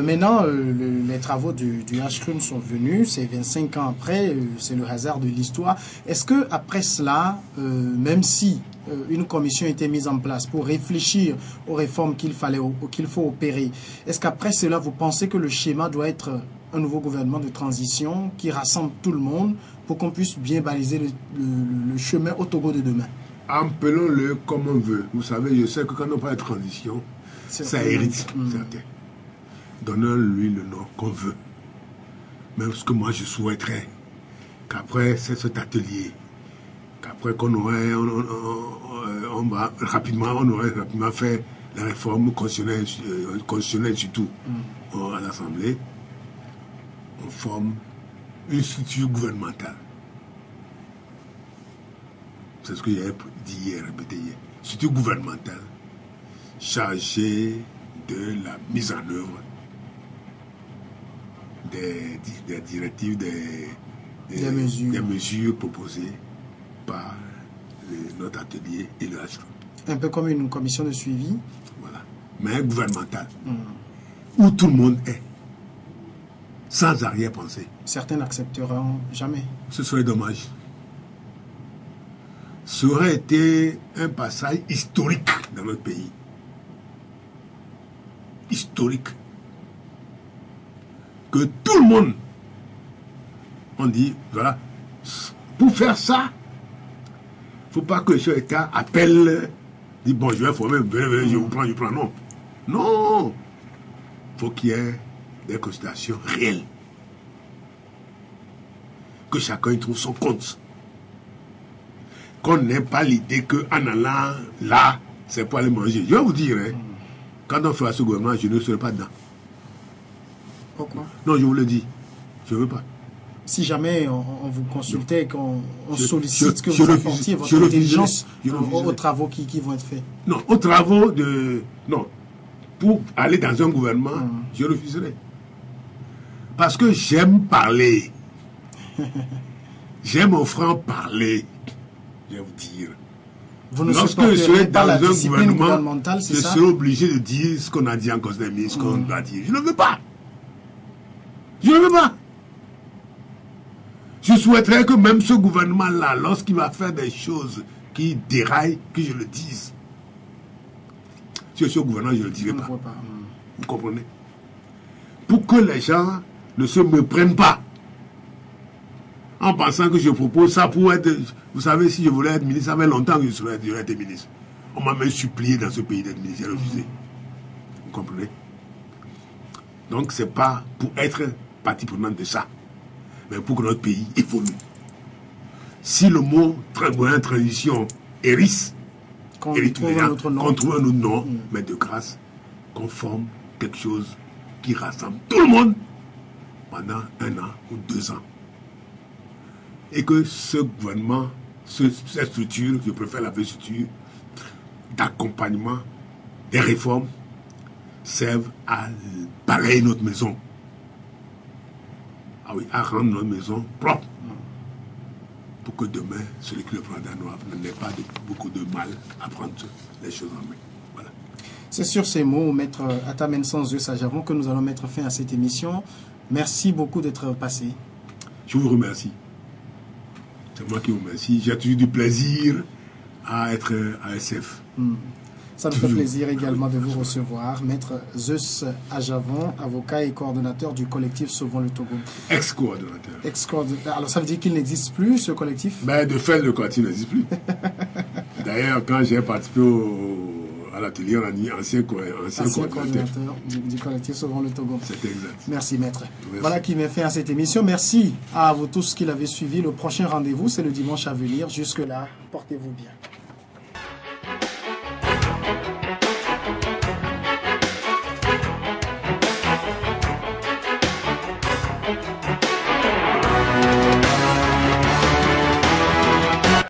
maintenant, les travaux du HCRUN sont venus, c'est 25 ans après, c'est le hasard de l'histoire. Est-ce que après cela, même si une commission a été mise en place pour réfléchir aux réformes qu'il faut opérer, est-ce qu'après cela, vous pensez que le schéma doit être un nouveau gouvernement de transition qui rassemble tout le monde pour qu'on puisse bien baliser le chemin au Togo de demain? Appelons-le comme on veut. Vous savez, je sais que quand on parle de transition, ça hérite certains. Donnons-lui le nom qu'on veut. Même ce que moi je souhaiterais, qu'après cet atelier, qu'après qu'on aurait, on aurait rapidement fait la réforme constitutionnelle surtout à l'Assemblée, on forme une structure gouvernementale. C'est ce que j'avais dit hier, répété hier. Structure gouvernementale chargée de la mise en œuvre des directives, des mesures proposées par notre atelier et le HCRUN. Un peu comme une commission de suivi. Voilà. Mais gouvernementale. Où tout le monde est. Sans arrière-pensée. Certains n'accepteront jamais. Ce serait dommage. Ça aurait été un passage historique dans notre pays. Historique. Que tout le monde, on dit, voilà, pour faire ça, il ne faut pas que le chef d'État appelle, dit, bon, je vais former, venez, je vous prends, non. Non. Il faut qu'il y ait des consultations réelles. Que chacun y trouve son compte. Qu'on n'ait pas l'idée qu'en allant là, c'est pour aller manger. Je vais vous dire, hein, quand on fera ce gouvernement, je ne serai pas dedans. Pourquoi? Non, je vous le dis. Je ne veux pas. Si jamais on vous consultait, qu'on sollicite que je vous refuse, apportiez votre intelligence aux travaux qui vont être faits. Non, aux travaux de... Non. Pour aller dans un gouvernement, je refuserai. Parce que j'aime parler. J'aime au franc parler. Je vais vous dire. Vous ne lorsque je serai dans un gouvernement, je serai obligé de dire ce qu'on a dit en Conseil des ministres, ce qu'on doit dire. Je ne veux pas. Je ne veux pas. Je souhaiterais que même ce gouvernement-là, lorsqu'il va faire des choses qui déraillent, que je le dise. Si je suis au gouvernement, je ne le dirai pas. Vous comprenez? Pour que les gens ne se me prennent pas. en pensant que je propose ça pour être... Vous savez, si je voulais être ministre, ça fait longtemps que j'aurais été ministre. On m'a même supplié dans ce pays d'être ministre, j'ai refusé. Vous comprenez? Donc, c'est pas pour être partie prenante de ça, mais pour que notre pays évolue. Si le mot transition hérisse, qu'on trouve un autre nom, mais de grâce, qu'on forme quelque chose qui rassemble tout le monde pendant 1 an ou 2 ans. Et que ce gouvernement, cette structure, je préfère l'appeler structure, d'accompagnement des réformes, serve à balayer notre maison. Ah oui, à rendre notre maison propre. Pour que demain, celui qui le prendra n'ait pas beaucoup de mal à prendre les choses en main. Voilà. C'est sur ces mots, Maître Atamensonzio Sajavon, que nous allons mettre fin à cette émission. Merci beaucoup d'être passé. Je vous remercie. C'est moi qui vous remercie. J'ai toujours du plaisir à être à SF. Ça nous fait plaisir également de vous recevoir, Maître Zeus Ajavon, avocat et coordonnateur du collectif Sauvons le Togo. Ex-coordonnateur. Alors ça veut dire qu'il n'existe plus, ce collectif? Ben, de fait, le collectif n'existe plus. D'ailleurs, quand j'ai participé à l'atelier, on a dit ancien coordonnateur du collectif Sauvons le Togo. C'est exact. Merci, Maître. Merci. Voilà qui met fin à cette émission. Merci à vous tous qui l'avez suivi. Le prochain rendez-vous, c'est le dimanche à venir. Jusque-là, portez-vous bien.